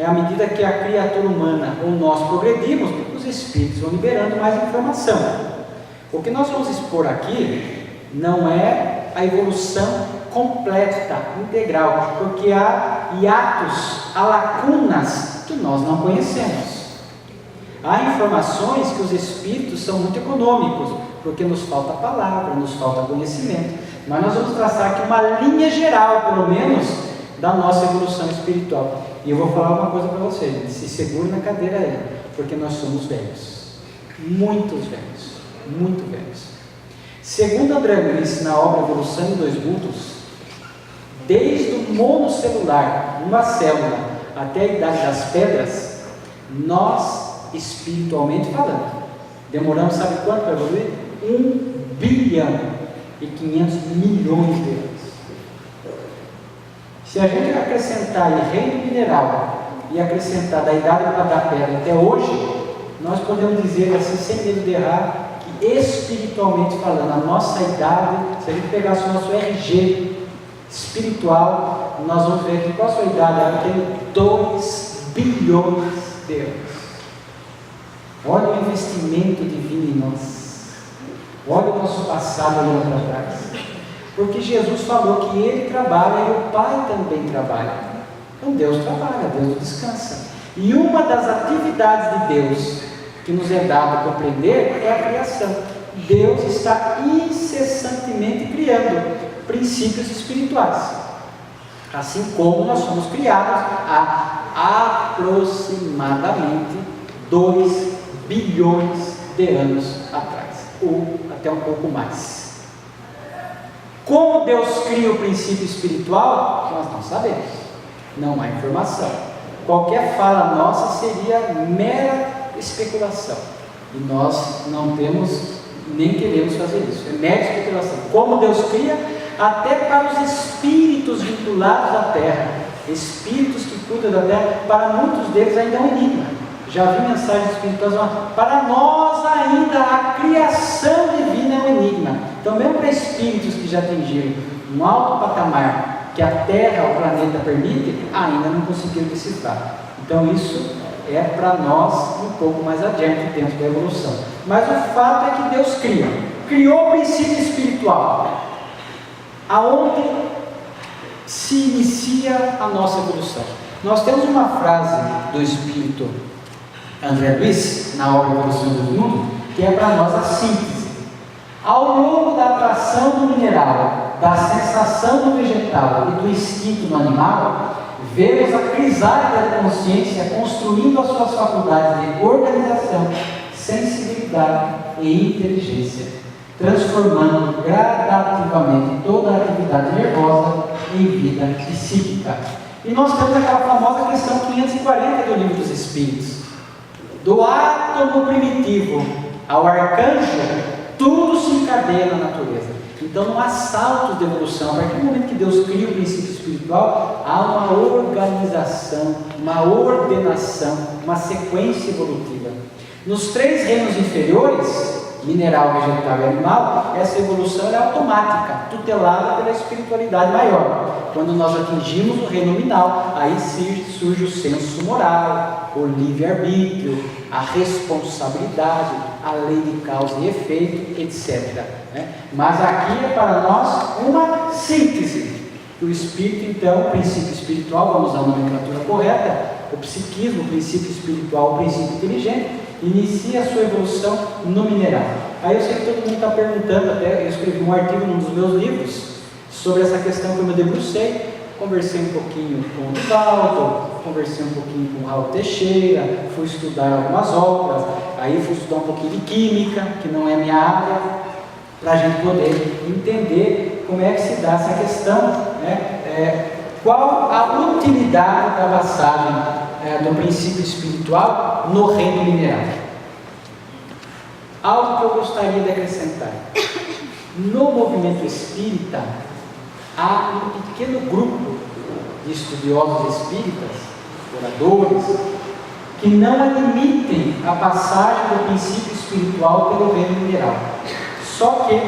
A: à medida que a criatura humana ou nós progredimos, os espíritos vão liberando mais informação. O que nós vamos expor aqui não é a evolução completa, integral, porque há hiatos, há lacunas que nós não conhecemos. Há informações que os espíritos são muito econômicos, porque nos falta palavra, nos falta conhecimento, mas nós vamos traçar aqui uma linha geral, pelo menos, da nossa evolução espiritual. E eu vou falar uma coisa para vocês, gente, se segure na cadeira aí, porque nós somos velhos, muitos velhos, muito velhos. Segundo André Luiz, na obra Evolução em Dois Mundos, desde o monocelular, uma célula, até a idade das pedras, nós, espiritualmente falando, demoramos, sabe quanto para evoluir? 1 bilhão e 500 milhões de anos. Se a gente acrescentar em reino mineral e acrescentar da idade da pedra até hoje, nós podemos dizer assim, sem medo de errar, que espiritualmente falando, a nossa idade, se a gente pegasse o nosso RG espiritual, nós vamos ver que qual a sua idade? Ela tem 2 bilhões de anos. Olha o investimento divino em nós. Olha o nosso passado olhando para trás. Porque Jesus falou que Ele trabalha e o Pai também trabalha. Então Deus trabalha, Deus descansa. E uma das atividades de Deus que nos é dado compreender é a criação. Deus está incessantemente criando princípios espirituais. Assim como nós somos criados há aproximadamente 2 bilhões de anos atrás, ou até um pouco mais. Como Deus cria o princípio espiritual, nós não sabemos, não há informação. Qualquer fala nossa seria mera especulação, e nós não temos, nem queremos fazer isso, é mera especulação. Como Deus cria, até para os espíritos vinculados à terra, espíritos que cuidam da terra, para muitos deles ainda é um enigma. Já vi mensagens espirituais, para nós ainda a criação divina é um enigma. Então, mesmo para espíritos que já atingiram um alto patamar que a Terra, o planeta permite, ainda não conseguiram decifrar. Então, isso é para nós um pouco mais adiante dentro da evolução. Mas o fato é que Deus criou o princípio espiritual, aonde se inicia a nossa evolução. Nós temos uma frase do Espírito André Luiz, na obra Evolução do Mundo, que é para nós a síntese. Ao longo da atração do mineral, da sensação do vegetal e do instinto no animal, vemos a crisálida da consciência construindo as suas faculdades de organização, sensibilidade e inteligência, transformando gradativamente toda a atividade nervosa em vida psíquica. E nós temos aquela famosa questão 540 do Livro dos Espíritos. Do átomo primitivo ao arcanjo, tudo se encadeia na natureza. Então não há saltos de evolução. A partir do momento que Deus cria o princípio espiritual, há uma organização, uma ordenação, uma sequência evolutiva. Nos 3 reinos inferiores, mineral, vegetal e animal, essa evolução é automática, tutelada pela espiritualidade maior. Quando nós atingimos o reino nominal, aí surge o senso moral, o livre-arbítrio, a responsabilidade, a lei de causa e efeito, etc. Mas aqui é para nós uma síntese. O espírito, então, o princípio espiritual, vamos usar a nomenclatura correta, o psiquismo, o princípio espiritual, o princípio inteligente, inicia a sua evolução no mineral. Aí eu sei que todo mundo está perguntando, até eu escrevi um artigo num dos meus livros sobre essa questão que eu me debrucei, conversei um pouquinho com o Divaldo, conversei um pouquinho com o Raul Teixeira, fui estudar algumas obras, aí fui estudar um pouquinho de química, que não é minha área, para a gente poder entender como é que se dá essa questão, qual a utilidade da passagem do princípio espiritual no reino mineral. Algo que eu gostaria de acrescentar: no movimento espírita há um pequeno grupo de estudiosos espíritas, oradores, que não admitem a passagem do princípio espiritual pelo reino mineral. Só que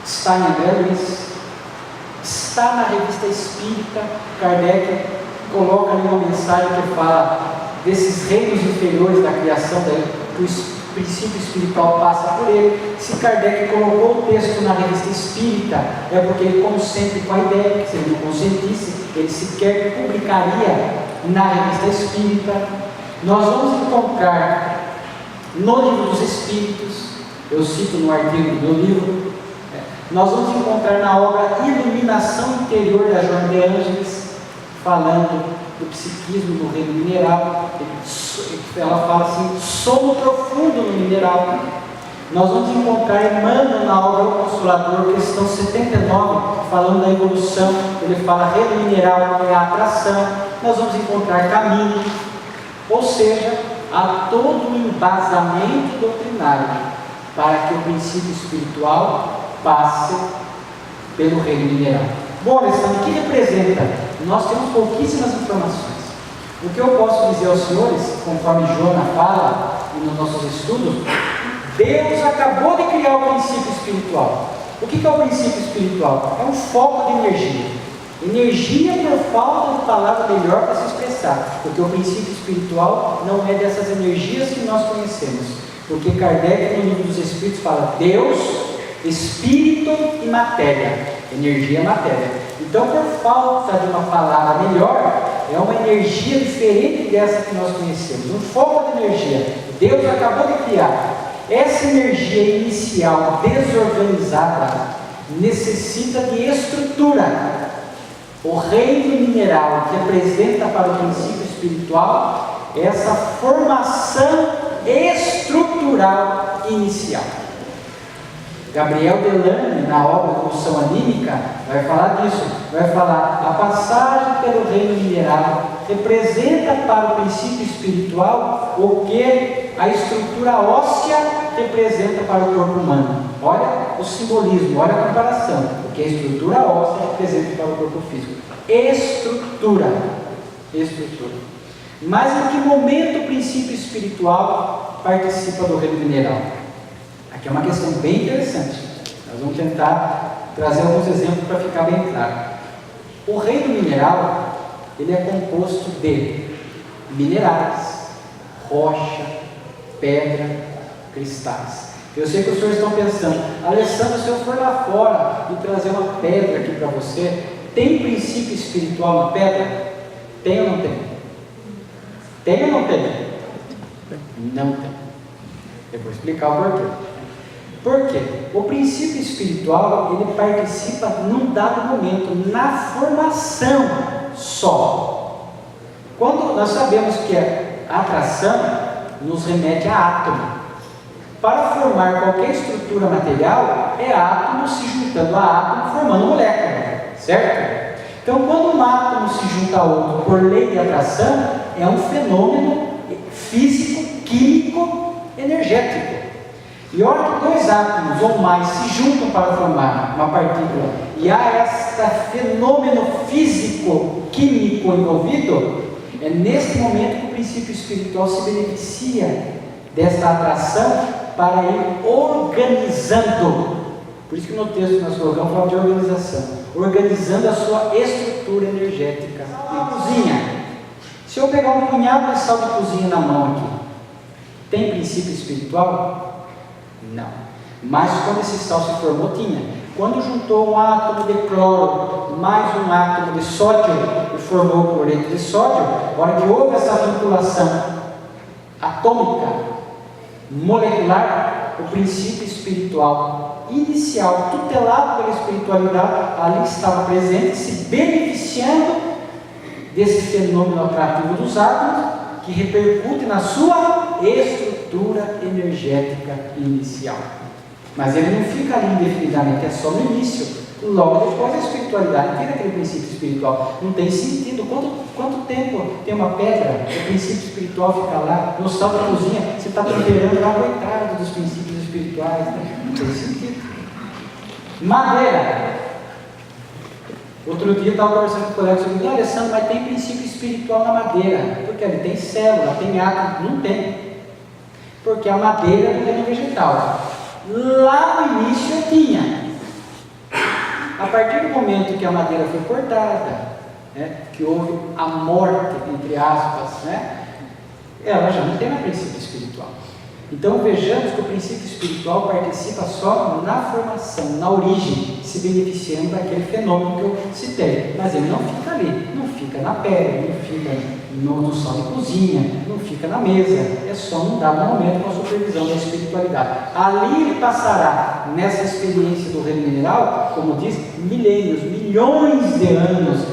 A: está em André Luiz, está na Revista Espírita. Kardec coloca ali uma mensagem que fala desses reinos inferiores da criação, que
B: princípio espiritual passa por ele. Se Kardec colocou o texto na Revista Espírita, é porque ele consente com a ideia, que se ele não consentisse, ele sequer publicaria na Revista Espírita. Nós vamos encontrar no Livro dos Espíritos, eu cito no artigo do livro, nós vamos encontrar na obra Iluminação Interior da Joana de Ângeles, falando do psiquismo do reino mineral. Ela fala assim: sono profundo no mineral. Nós vamos encontrar Emmanuel na obra O Consolador, questão 79, falando da evolução. Ele fala reino mineral é a atração. Nós vamos encontrar caminho, ou seja, há todo um embasamento doutrinário para que o princípio espiritual passe pelo reino mineral. Bom, Alessandro, o que representa? Nós temos pouquíssimas informações. O que eu posso dizer aos senhores, conforme Joana fala e nos nossos estudos, Deus acabou de criar o princípio espiritual. O que é o princípio espiritual? É um foco de energia. Energia por falta de palavra melhor para se expressar, porque o princípio espiritual não é dessas energias que nós conhecemos. Porque Kardec, no Livro dos Espíritos, fala Deus, Espírito e matéria. Energia é matéria. Então, por falta de uma palavra melhor, é uma energia diferente dessa que nós conhecemos. Um foco de energia. Deus acabou de criar. Essa energia inicial desorganizada necessita de estrutura. O reino mineral que representa para o princípio espiritual essa formação estrutural inicial. Gabriel Delane, na obra Evolução Anímica, vai falar disso. Vai falar: a passagem pelo reino mineral representa para o princípio espiritual o que a estrutura óssea representa para o corpo humano. Olha o simbolismo, olha a comparação. O que a estrutura óssea representa para o corpo físico. Estrutura. Mas em que momento o princípio espiritual participa do reino mineral? Aqui é uma questão bem interessante. Nós vamos tentar trazer alguns exemplos para ficar bem claro. O reino mineral, ele é composto de minerais, rocha, pedra, cristais. Eu sei que os senhores estão pensando: Alessandro, se eu for lá fora e trazer uma pedra aqui para você, tem princípio espiritual na pedra? Tem ou não tem? Tem ou não tem? Não tem. Eu vou explicar o porquê. Por quê? O princípio espiritual, ele participa num dado momento, na formação só. Quando nós sabemos que a atração nos remete a átomo. Para formar qualquer estrutura material, é átomo se juntando a átomo, formando molécula, certo? Então, quando um átomo se junta a outro por lei de atração, é um fenômeno físico, químico, energético. E a hora que dois átomos ou mais se juntam para formar uma partícula e há este fenômeno físico, químico envolvido, é nesse momento que o princípio espiritual se beneficia desta atração para ir organizando. Por isso que no texto que nós colocamos fala de organização, organizando a sua estrutura energética. Na cozinha, se eu pegar um punhado de sal de cozinha na mão aqui, tem princípio espiritual? Não. Mas quando esse sal se formou, tinha. Quando juntou um átomo de cloro mais um átomo de sódio e formou o cloreto de sódio, na hora que houve essa vinculação atômica, molecular, o princípio espiritual inicial, tutelado pela espiritualidade, ali estava presente, se beneficiando desse fenômeno atrativo dos átomos, que repercute na sua estrutura energética inicial. Mas ele não fica ali indefinidamente, é só no início. Logo depois a espiritualidade tira aquele princípio espiritual. Não tem sentido. Quanto tempo tem uma pedra, o princípio espiritual fica lá, no sal da cozinha, você está temperando lá, coitado dos princípios espirituais, né? Não tem sentido. Madeira. Outro dia eu estava conversando com o colega sobre: Alessandro, mas tem princípio espiritual na madeira, porque ele tem célula, tem átomo. Não tem, porque a madeira é do reino vegetal. Lá no início tinha. A partir do momento que a madeira foi cortada, né, que houve a morte, entre aspas, né, ela já não tem mais princípio espiritual. Então vejamos que o princípio espiritual participa só na formação, na origem, se beneficiando daquele fenômeno que eu citei. Mas ele não fica ali, não fica na pele, não fica no sal de cozinha, não fica na mesa. É só num dado momento com a supervisão da espiritualidade. Ali ele passará nessa experiência do reino mineral, como diz, milênios, milhões de anos,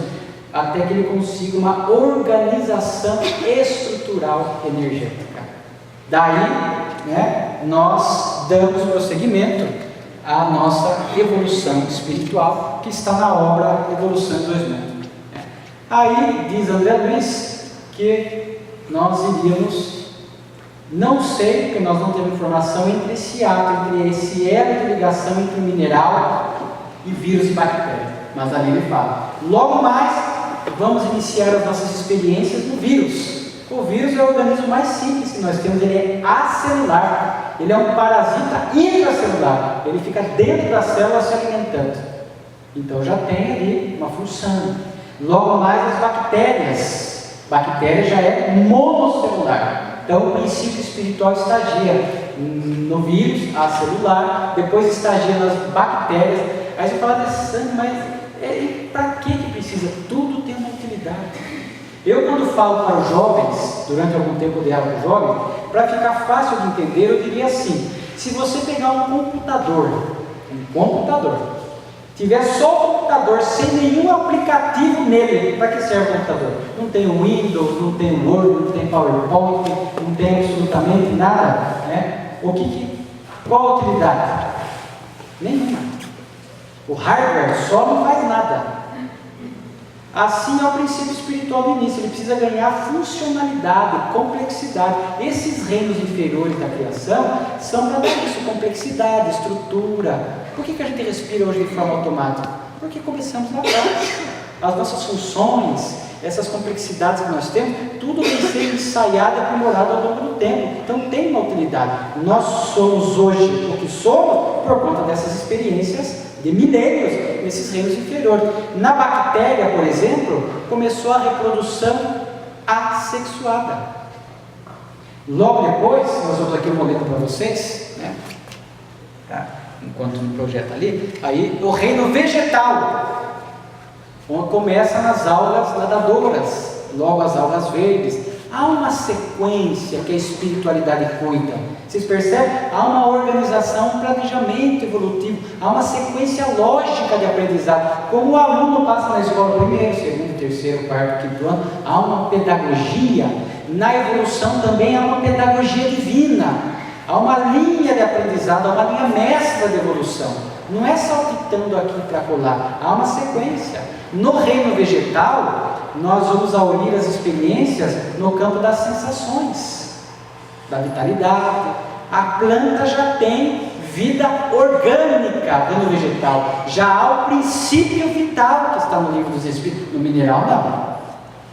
B: até que ele consiga uma organização estrutural energética. Daí, nós damos prosseguimento à nossa evolução espiritual, que está na obra Evolução em 2000. Aí, diz André Luiz, que nós iríamos, não sei, porque nós não temos informação entre esse ato, entre esse elo de ligação entre mineral e vírus e bactéria, mas ali ele fala. Logo mais, vamos iniciar as nossas experiências no vírus. O vírus é o organismo mais simples que nós temos, ele é acelular, ele é um parasita intracelular, ele fica dentro da célula se alimentando. Então já tem ali uma função. Logo mais as bactérias já é monocelular. Então o princípio espiritual estagia no vírus, acelular, depois estagia nas bactérias. Aí você fala desse sangue, mas para que precisa? Tudo tem uma utilidade. Eu, quando falo para os jovens, durante algum tempo eu dei aula para os jovens, para ficar fácil de entender, eu diria assim: se você pegar um computador, tiver só o computador, sem nenhum aplicativo nele, para que serve o computador? Não tem o Windows, não tem o Word, não tem PowerPoint, não tem absolutamente nada, qual a utilidade? Nenhuma. O hardware só não faz nada. Assim é o princípio espiritual do início, ele precisa ganhar funcionalidade, complexidade. Esses reinos inferiores da criação são para dar isso, complexidade, estrutura. Por que a gente respira hoje de forma automática? Porque começamos lá atrás. As nossas funções, essas complexidades que nós temos, tudo vem sendo ensaiado e aprimorado ao longo do tempo. Então tem uma utilidade. Nós somos hoje o que somos por conta dessas experiências de milênios nesses reinos inferiores. Na bactéria, por exemplo, começou a reprodução assexuada. Logo depois, nós vamos aqui um momento para vocês, enquanto no projeto ali, aí o reino vegetal, onde começa nas algas nadadoras, logo as algas verdes. Há uma sequência que a espiritualidade cuida. Vocês percebem? Há uma organização, um planejamento evolutivo, há uma sequência lógica de aprendizado. Como o aluno passa na escola primeiro, segundo, terceiro, quarto, quinto ano, há uma pedagogia. Na evolução também há uma pedagogia divina. Há uma linha de aprendizado, há uma linha mestra de evolução. Não é saltitando aqui para colar, há uma sequência. No reino vegetal, nós vamos unir as experiências no campo das sensações, da vitalidade. A planta já tem vida orgânica no vegetal, já há o princípio vital que está no livro dos Espíritos. No mineral não,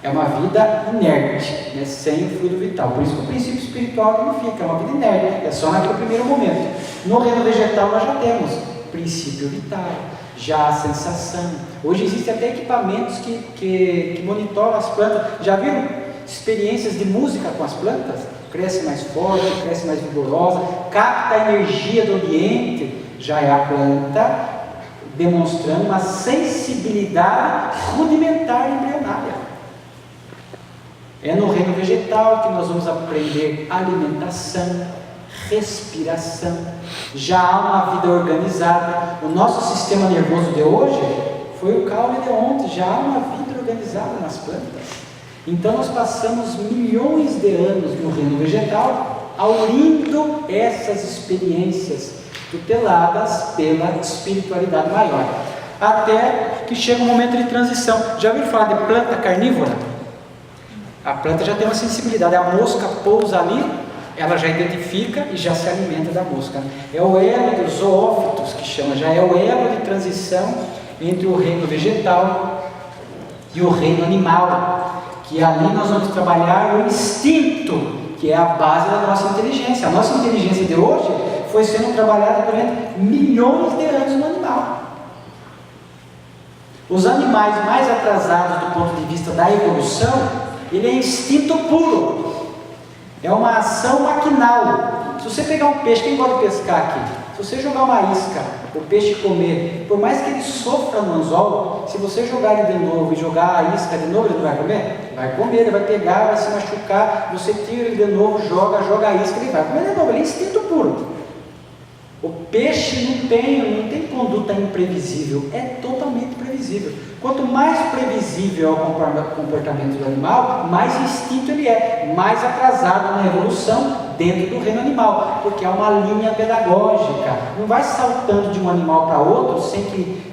B: é uma vida inerte, sem o fluido vital. Por isso que o princípio espiritual não fica, é uma vida inerte, é só naquele primeiro momento. No reino vegetal nós já temos princípio vital, já a sensação. Hoje existem até equipamentos que monitoram as plantas. Já viram experiências de música com as plantas? Cresce mais forte, cresce mais vigorosa, capta a energia do ambiente. Já é a planta demonstrando uma sensibilidade rudimentar embrionária. É no reino vegetal que nós vamos aprender alimentação, respiração. Já há uma vida organizada. O nosso sistema nervoso de hoje foi o caule de ontem. Já há uma vida organizada nas plantas. Então nós passamos milhões de anos no reino vegetal aurindo essas experiências tuteladas pela espiritualidade maior, até que chega um momento de transição. Já ouviram falar de planta carnívora? A planta já tem uma sensibilidade. A mosca pousa ali, ela já identifica e já se alimenta da mosca. É o elo dos zoófitos que chama, já é o elo de transição entre o reino vegetal e o reino animal, que ali nós vamos trabalhar o instinto, que é a base da nossa inteligência. A nossa inteligência de hoje foi sendo trabalhada durante milhões de anos no animal. Os animais mais atrasados do ponto de vista da evolução, ele é instinto puro. É uma ação maquinal. Se você pegar um peixe, quem gosta de pescar aqui? Se você jogar uma isca, o peixe comer, por mais que ele sofra no anzol, se você jogar ele de novo e jogar a isca de novo, ele não vai comer? Vai comer, ele vai pegar, vai se machucar, você tira ele de novo, joga a isca, ele vai comer de novo, ele é instinto puro. O peixe não tem conduta imprevisível, é totalmente previsível. Quanto mais previsível é o comportamento do animal, mais instinto ele é, mais atrasado na evolução dentro do reino animal, porque é uma linha pedagógica, não vai saltando de um animal para outro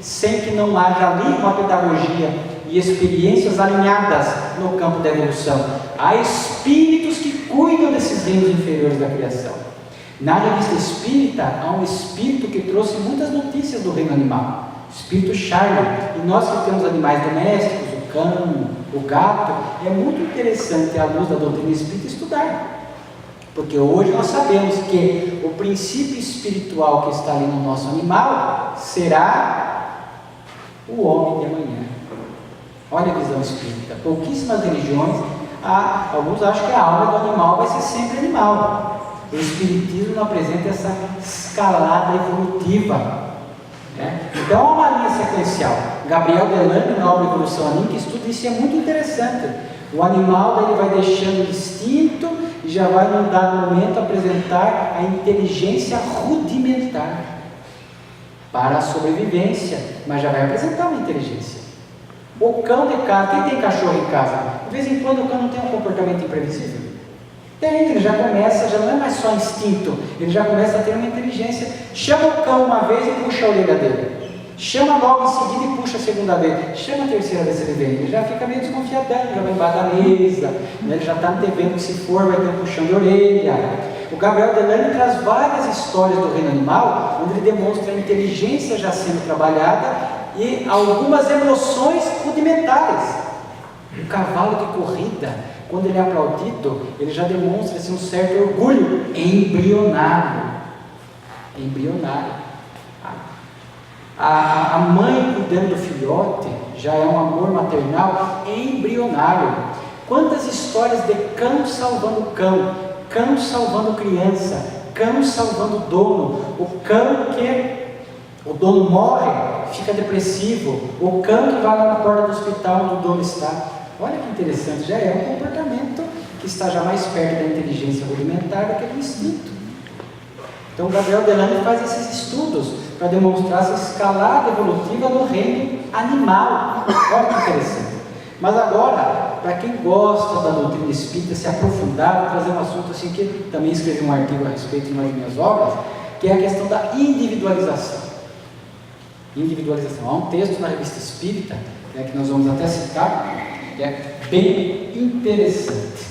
B: sem que não haja ali uma pedagogia e experiências alinhadas no campo da evolução. Há espíritos que cuidam desses reinos inferiores da criação. Na revista espírita, há um espírito que trouxe muitas notícias do reino animal, o espírito Charlie, e nós que temos animais domésticos, o cão, o gato, é muito interessante à luz da doutrina espírita estudar, porque hoje nós sabemos que o princípio espiritual que está ali no nosso animal será o homem de amanhã. Olha a visão espírita. Pouquíssimas religiões, alguns acham que a alma do animal vai ser sempre animal. O Espiritismo não apresenta essa escalada evolutiva, né? Então há uma linha sequencial. Gabriel Delane, na obra Evolução Anímica, estuda isso e é muito interessante. O animal ele vai deixando o instinto e já vai, num dado momento, apresentar a inteligência rudimentar para a sobrevivência, mas já vai apresentar uma inteligência. O cão de casa, quem tem cachorro em casa? De vez em quando o cão não tem um comportamento imprevisível? Tem, ele já começa, já não é mais só instinto, ele já começa a ter uma inteligência. Chama o cão uma vez e puxa a orelha dele. Chama logo em seguida e puxa a segunda vez. Chama a terceira vez ele vem. Ele já fica meio desconfiadão, já vai embaixo da mesa, né? Ele já está antevendo que se for vai ter um puxão de orelha. O Gabriel Delane traz várias histórias do reino animal, onde ele demonstra a inteligência já sendo trabalhada e algumas emoções rudimentares. O cavalo de corrida, quando ele é aplaudido, ele já demonstra assim, um certo orgulho embrionário. A mãe cuidando do filhote já é um amor maternal embrionário. Quantas histórias de cão salvando cão, cão salvando criança, cão salvando dono, o cão que o dono morre, fica depressivo, o cão que vai lá na porta do hospital onde o dono está. Olha que interessante, já é um comportamento que está já mais perto da inteligência rudimentar do que do instinto. Então, o Gabriel Delane faz esses estudos para demonstrar essa escalada evolutiva no reino animal. Olha que interessante. Mas agora, para quem gosta da doutrina espírita, se aprofundar, vou trazer um assunto assim que também escrevi um artigo a respeito em uma das minhas obras, que é a questão da individualização. Há um texto na revista Espírita, que nós vamos até citar, que é bem interessante.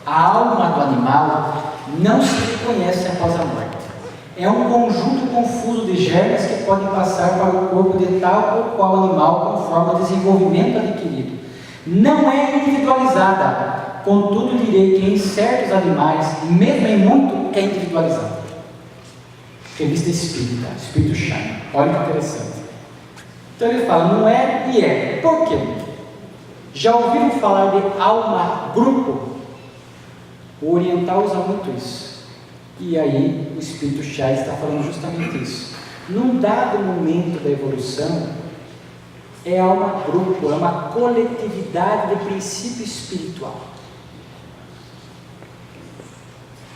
B: A alma do animal não se reconhece após a morte. É um conjunto confuso de germes que podem passar para o corpo de tal ou qual animal conforme o desenvolvimento adquirido. Não é individualizada, contudo direi que em certos animais, mesmo em muito, é individualizada. Revista Espírita, Espírito Chama. Olha que interessante. Então ele fala, não é e é. Por quê? Já ouviram falar de alma-grupo? O oriental usa muito isso. E aí o Espírito Chá está falando justamente isso. Num dado momento da evolução, é alma-grupo, é uma coletividade de princípio espiritual.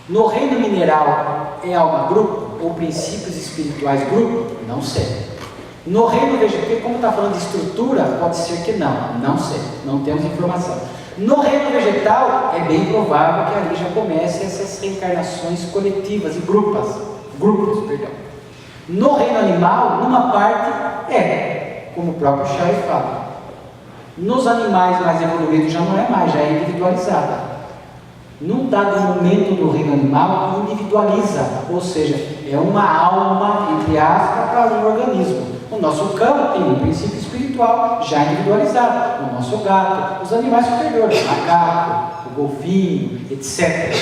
B: No reino mineral, é alma-grupo ou princípios espirituais grupo? Não sei. No reino vegetal, como está falando de estrutura, pode ser que não sei, não temos informação. No reino vegetal, é bem provável que ali já comecem essas reencarnações coletivas e grupos. No reino animal, numa parte, como o próprio Chay fala. Nos animais mais evoluídos já não é mais, já é individualizada. Num dado momento do reino animal, individualiza, ou seja, é uma alma, entre aspas, para um organismo. O nosso cão tem um princípio espiritual já individualizado, o nosso gato, os animais superiores, o macaco, o golfinho, etc.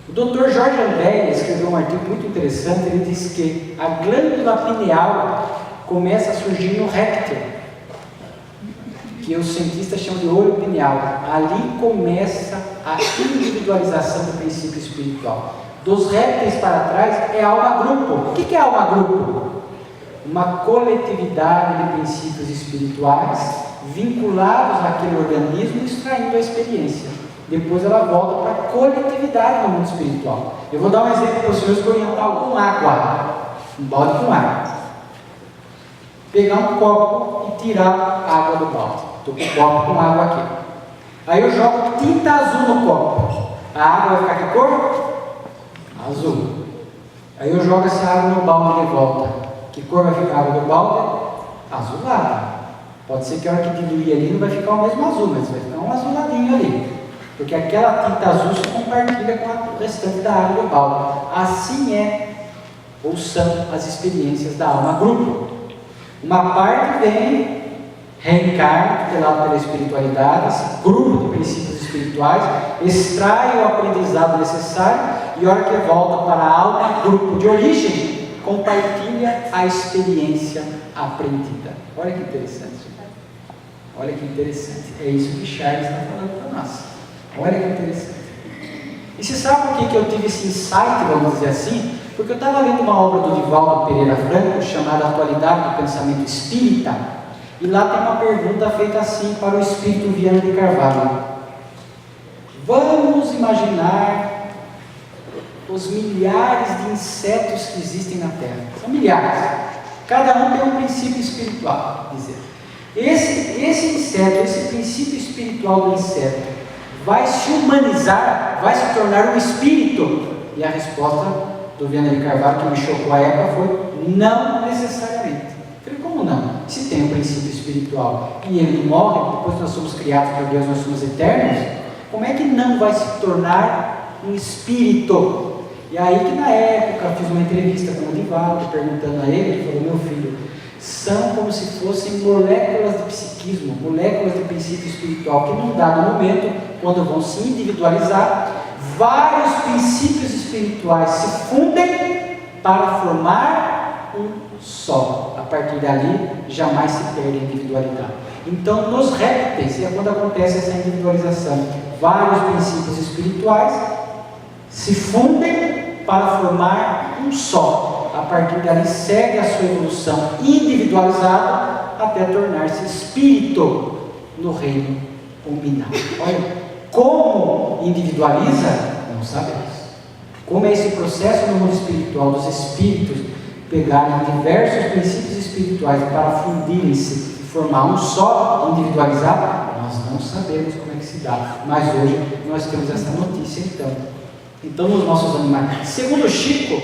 B: O Dr. Jorge André escreveu um artigo muito interessante. Ele diz que a glândula pineal começa a surgir no réptil, que os cientistas chamam de olho pineal. Ali começa a individualização do princípio espiritual. Dos répteis para trás é alma-grupo. O que é alma-grupo? Uma coletividade de princípios espirituais vinculados àquele organismo, extraindo a experiência. Depois ela volta para a coletividade no mundo espiritual. Eu vou dar um exemplo para os senhores oriental com água. Um balde com água. Pegar um copo e tirar a água do balde. Estou com o copo com água aqui. Aí eu jogo tinta azul no copo. A água vai ficar que cor? Azul. Aí eu jogo essa água no balde de volta. Que cor vai ficar a água do balde? Azulada. Pode ser que a hora que diluir ali não vai ficar o mesmo azul, mas vai ficar um azuladinho ali. Porque aquela tinta azul se compartilha com o restante da água do balde. Assim é, ou são as experiências da alma grupo. Uma parte vem, reencarna, tutelado pela espiritualidade, esse grupo de princípios espirituais, extrai o aprendizado necessário e a hora que volta para a alma grupo de origem, compartilha a experiência aprendida. Olha que interessante. Olha que interessante. É isso que Charles está falando para nós. Olha que interessante. E você sabe por que eu tive esse insight, vamos dizer assim? Porque eu estava lendo uma obra do Divaldo Pereira Franco, chamada Atualidade do Pensamento Espírita, e lá tem uma pergunta feita assim para o Espírito Viana de Carvalho. Vamos imaginar os milhares de insetos que existem na Terra. São milhares. Cada um tem um princípio espiritual. Dizer. Esse inseto, esse princípio espiritual do inseto, vai se humanizar, vai se tornar um espírito? E a resposta do Viana de Carvalho, que me chocou à época, foi não necessariamente. Eu falei, como não? Se tem um princípio espiritual e ele morre, depois que nós somos criados por Deus, nós somos eternos, como é que não vai se tornar um espírito? E aí que na época eu fiz uma entrevista com o Divaldo, perguntando a ele, ele falou, meu filho, são como se fossem moléculas de psiquismo, moléculas de princípio espiritual, que num dado momento, quando vão se individualizar, vários princípios espirituais se fundem para formar um só. A partir dali, jamais se perde a individualidade. Então, nos répteis, é quando acontece essa individualização. Vários princípios espirituais se fundem para formar um só. A partir dali, segue a sua evolução individualizada até tornar-se espírito no reino nominal. Olha. Como individualiza? Não sabemos. Como é esse processo no mundo espiritual dos espíritos pegarem diversos princípios espirituais para fundirem-se e formar um só individualizado? Nós não sabemos como é que se dá. Mas hoje nós temos essa notícia então. Então nos nossos animais. Segundo Chico,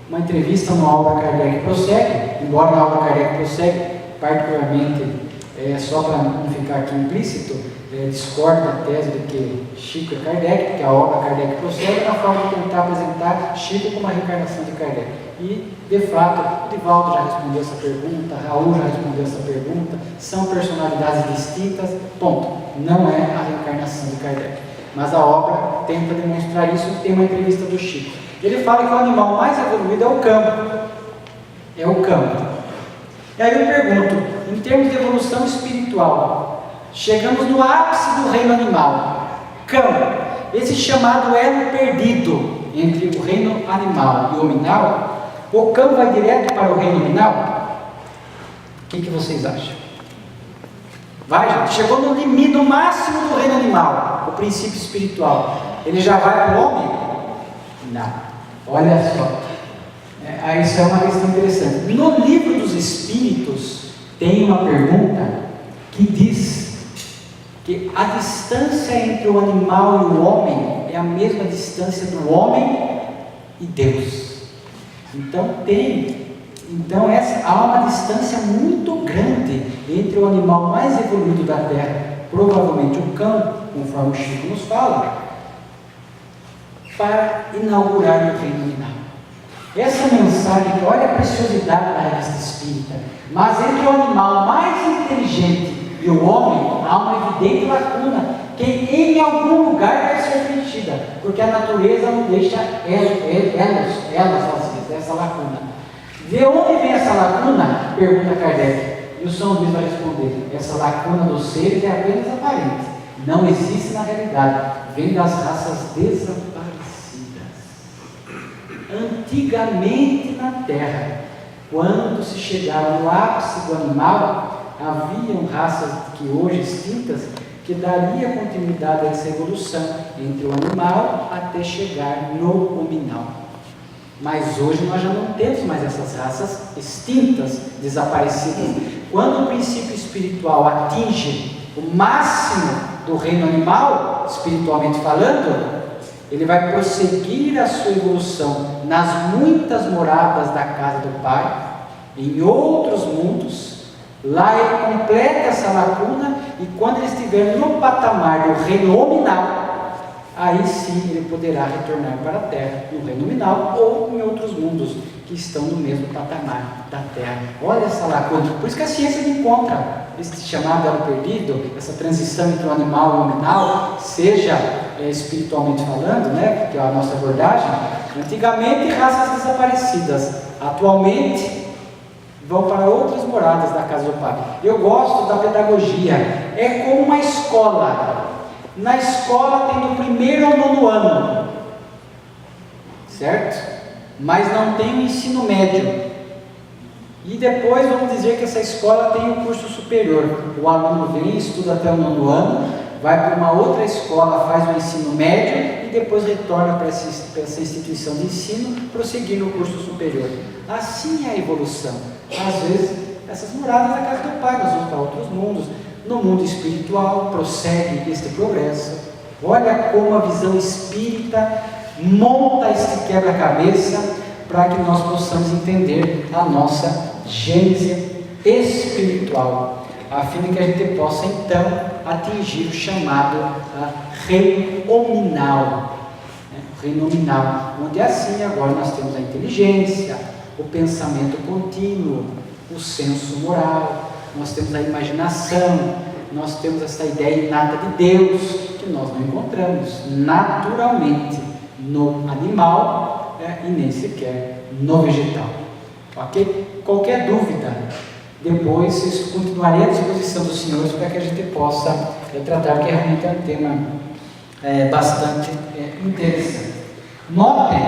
B: uma entrevista na obra Kardec Prossegue, embora na obra Kardec Prossegue, particularmente, só para não ficar aqui implícito, discorda da tese de que Chico é Kardec, porque a obra Kardec Prossegue na forma de tentar apresentar Chico como a reencarnação de Kardec. E, de fato, o Divaldo já respondeu essa pergunta, Raul já respondeu essa pergunta, são personalidades distintas, ponto. Não é a reencarnação de Kardec. Mas a obra tenta demonstrar isso e tem uma entrevista do Chico. Ele fala que o animal mais evoluído é o cão. É o cão. E aí eu pergunto, em termos de evolução espiritual, chegamos no ápice do reino animal. Cão, esse chamado elo perdido entre o reino animal e o hominal, o cão vai direto para o reino nominal? O que vocês acham? Vai, gente. Chegou no limite, no máximo do reino animal, o princípio espiritual. Ele já vai para o homem? Não. Olha só. Isso é uma questão interessante. No livro dos Espíritos, tem uma pergunta que diz que a distância entre o animal e o homem é a mesma distância do homem e Deus. Então há uma distância muito grande entre o animal mais evoluído da Terra, provavelmente o cão, conforme o Chico nos fala, para inaugurar o reino animal. Essa mensagem, olha a preciosidade da revista espírita, mas entre o animal mais inteligente e o homem, há uma evidente lacuna, que em algum lugar deve ser preenchida, porque a natureza não deixa elas vazias, essa lacuna. De onde vem essa lacuna? Pergunta Kardec. E o São Luís vai responder: essa lacuna dos seres é apenas aparente. não existe na realidade, vem das raças desaparecidas. Antigamente na Terra, quando se chegava no ápice do animal, haviam raças que hoje extintas que daria continuidade a essa evolução entre o animal até chegar no hominal. Mas hoje nós já não temos mais essas raças extintas, desaparecidas. Quando o princípio espiritual atinge o máximo do reino animal, espiritualmente falando, ele vai prosseguir a sua evolução nas muitas moradas da casa do Pai, em outros mundos. Lá ele completa essa lacuna, e quando ele estiver no patamar do reino hominal, aí sim ele poderá retornar para a Terra, no reino nominal ou em outros mundos que estão no mesmo patamar da Terra. Olha essa lacuna. Por isso que a ciência encontra esse chamado elo perdido, essa transição entre o animal e o nominal, seja espiritualmente falando, né, que é a nossa abordagem. Antigamente, raças desaparecidas, atualmente vão para outras moradas da casa do Pai. Eu gosto da pedagogia, é como uma escola. Na escola tem do 1º ao 9º ano, certo? Mas não tem o ensino médio. E depois vamos dizer que essa escola tem o curso superior. O aluno vem, estuda até o 9º ano, vai para uma outra escola, faz o ensino médio e depois retorna para essa instituição de ensino, prosseguir no curso superior. Assim é a evolução. Às vezes, essas moradas da casa do Pai, nós vamos para outros mundos. No mundo espiritual, prossegue este progresso. Olha como a visão espírita monta este quebra-cabeça para que nós possamos entender a nossa gênese espiritual, a fim de que a gente possa então atingir o chamado reino hominal, o reino nominal, onde assim agora nós temos a inteligência, o pensamento contínuo, o senso moral, nós temos a imaginação, nós temos essa ideia inata de Deus, que nós não encontramos naturalmente no animal e nem sequer no vegetal. Ok? Qualquer dúvida, depois vocês continuarem à disposição dos senhores para que a gente possa tratar, que realmente é um tema bastante interessante. Notem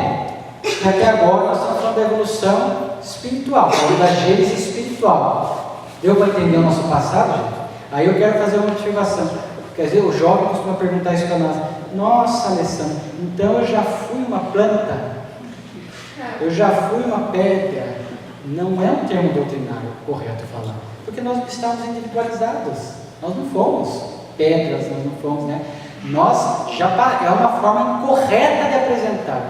B: que até agora nós estamos falando da evolução espiritual, falando da gênese espiritual. Deu para entender o nosso passado, gente? Aí eu quero fazer uma observação. Quer dizer, o jovem costuma perguntar isso para nós. Nossa, Alessandro, então eu já fui uma planta? Eu já fui uma pedra? Não é um termo doutrinário correto falar, porque nós estamos individualizados. Nós não fomos pedras, nós não fomos, né? É uma forma incorreta de apresentar.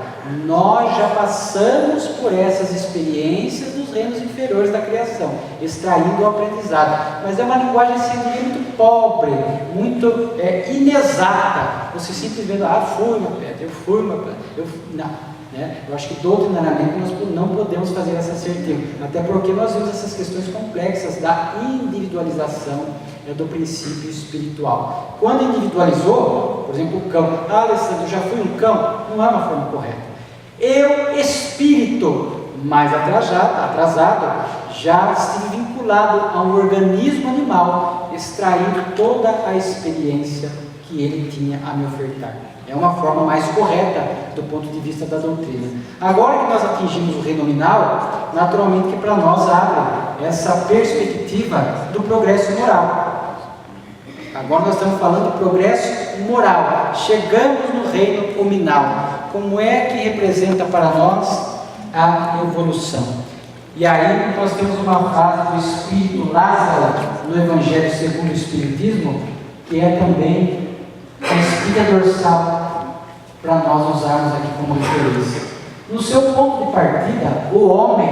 B: Nós já passamos por essas experiências dos reinos inferiores da criação, extraindo o aprendizado. Mas é uma linguagem assim, muito pobre, muito inexata. Você simplesmente, fui uma pedra, eu fui uma pedra, não. Eu acho que doutrinariamente nós não podemos fazer essa assertiva, até porque nós vemos essas questões complexas da individualização do princípio espiritual. Quando individualizou, por exemplo, o cão, Alessandro, já fui um cão, não é uma forma correta. Eu, espírito mais atrasado, já estive vinculado a um organismo animal, extraindo toda a experiência que ele tinha a me ofertar. É uma forma mais correta do ponto de vista da doutrina. Agora que nós atingimos o reino nominal, naturalmente que para nós abre essa perspectiva do progresso moral. Agora nós estamos falando do progresso moral. Chegamos no reino hominal. Como é que representa para nós a evolução? E aí nós temos uma frase do Espírito Lázaro no Evangelho segundo o Espiritismo, que é também a espinha dorsal para nós usarmos aqui como referência. No seu ponto de partida, o homem,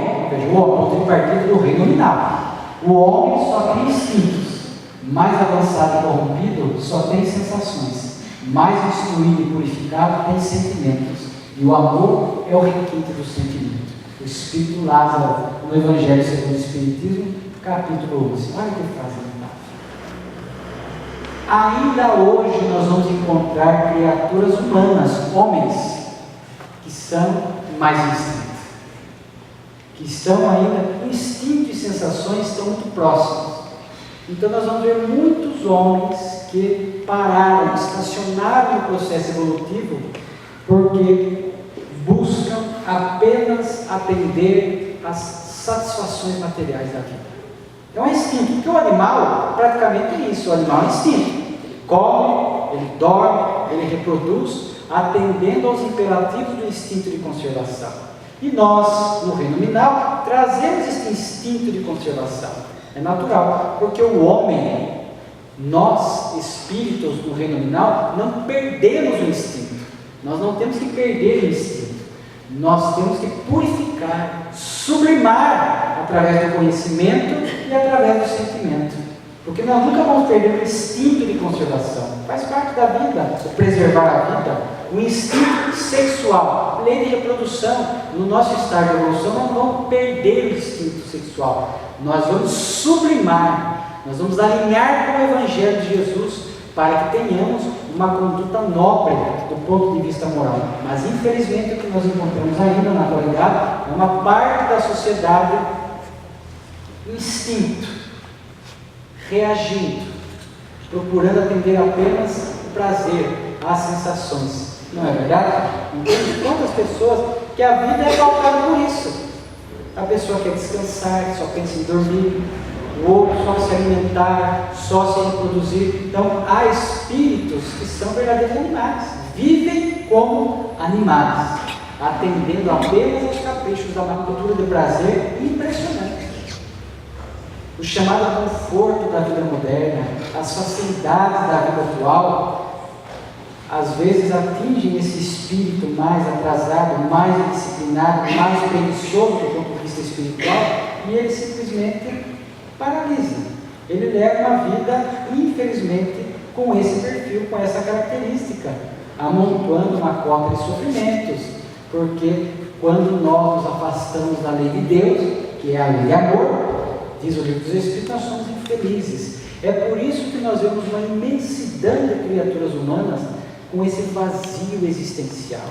B: o ponto de partida do reino nominal, o homem só tem instintos, mais avançado e corrompido só tem sensações, mais instruído e purificado tem sentimentos, e o amor é o requinte do sentimento. O Espírito Lázaro no Evangelho segundo o Espiritismo, capítulo 11. Olha que frase. Ainda hoje nós vamos encontrar criaturas humanas, homens, que são mais instintos, que estão ainda, o instinto e sensações estão muito próximos. Então nós vamos ver muitos homens que pararam, estacionaram no processo evolutivo porque buscam apenas atender às satisfações materiais da vida. É um instinto, porque o animal praticamente é isso, o animal é instinto. Ele come, ele dorme, ele reproduz, atendendo aos imperativos do instinto de conservação. E nós, no reino mineral, trazemos esse instinto de conservação. É natural, porque o homem, nós, espíritos do reino mineral, não perdemos o instinto. Nós não temos que perder o instinto. Nós temos que purificar, sublimar através do conhecimento e através do sentimento. Porque nós nunca vamos perder o instinto de conservação. Faz parte da vida, o preservar a vida. O instinto sexual, lei de reprodução. No nosso estágio de evolução, nós não vamos perder o instinto sexual. Nós vamos sublimar, nós vamos alinhar com o Evangelho de Jesus para que tenhamos uma conduta nobre do ponto de vista moral. Mas infelizmente o que nós encontramos ainda na atualidade é uma parte da sociedade instinto, reagindo, procurando atender apenas o prazer, as sensações. Não é verdade? Então, quantas pessoas que a vida é pautada por isso? A pessoa quer descansar, só pensa em dormir, o outro só se alimentar, só se reproduzir. Então, há espíritos que são verdadeiros animais, vivem como animais, atendendo apenas aos caprichos da cultura de prazer impressionante. O chamado conforto da vida moderna, as facilidades da vida atual, às vezes atingem esse espírito mais atrasado, mais indisciplinado, mais preguiçoso do ponto de vista espiritual, e ele simplesmente paralisa. Ele leva uma vida, infelizmente, com esse perfil, com essa característica, amontoando uma cota de sofrimentos, porque quando nós nos afastamos da lei de Deus, que é a lei de amor, diz o livro dos Espíritos, nós somos infelizes. É por isso que nós vemos uma imensidão de criaturas humanas com esse vazio existencial,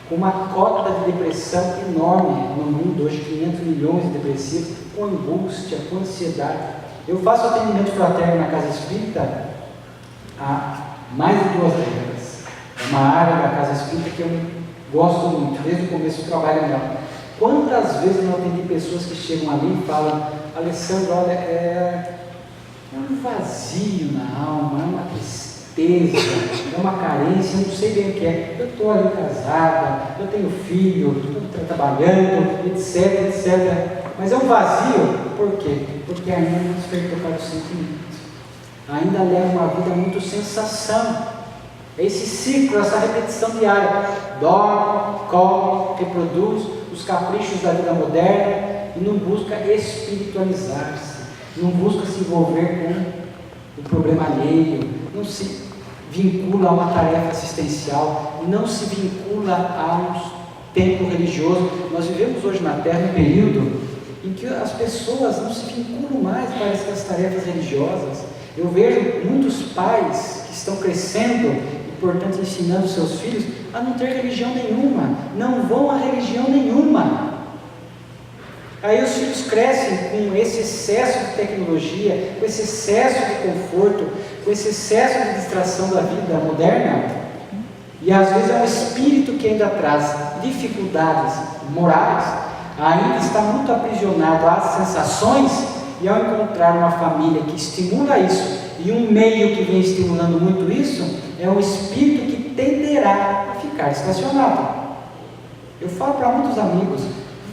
B: com uma cota de depressão enorme no mundo, hoje 500 milhões de depressivos, com angústia, com ansiedade. Eu faço atendimento fraterno na casa espírita há mais de 2 décadas. É uma área da casa espírita que eu gosto muito, desde o começo do trabalho nela. Quantas vezes eu atendi pessoas que chegam ali e falam: Alessandro, olha, é um vazio na alma, é uma tristeza, é uma carência, eu não sei bem o que é. Eu estou ali casada, eu tenho filho, estou trabalhando, etc, etc. Mas é um vazio, por quê? Porque ainda não despertou para o sentimento. Ainda leva uma vida muito sensação. É esse ciclo, essa repetição diária. Dorme, come, reproduz os caprichos da vida moderna e não busca espiritualizar-se, não busca se envolver com o problema alheio, não se vincula a uma tarefa assistencial, não se vincula a um tempo religioso. Nós vivemos hoje na Terra um período em que as pessoas não se vinculam mais para essas tarefas religiosas. Eu vejo muitos pais que estão crescendo e, portanto, ensinando seus filhos a não ter religião nenhuma, não vão a religião nenhuma. Aí os filhos crescem com esse excesso de tecnologia, com esse excesso de conforto, com esse excesso de distração da vida moderna, e às vezes é um espírito que ainda traz dificuldades morais, ainda está muito aprisionado às sensações, e ao encontrar uma família que estimula isso, e um meio que vem estimulando muito isso, é um espírito que tenderá a ficar estacionado. Eu falo para muitos amigos: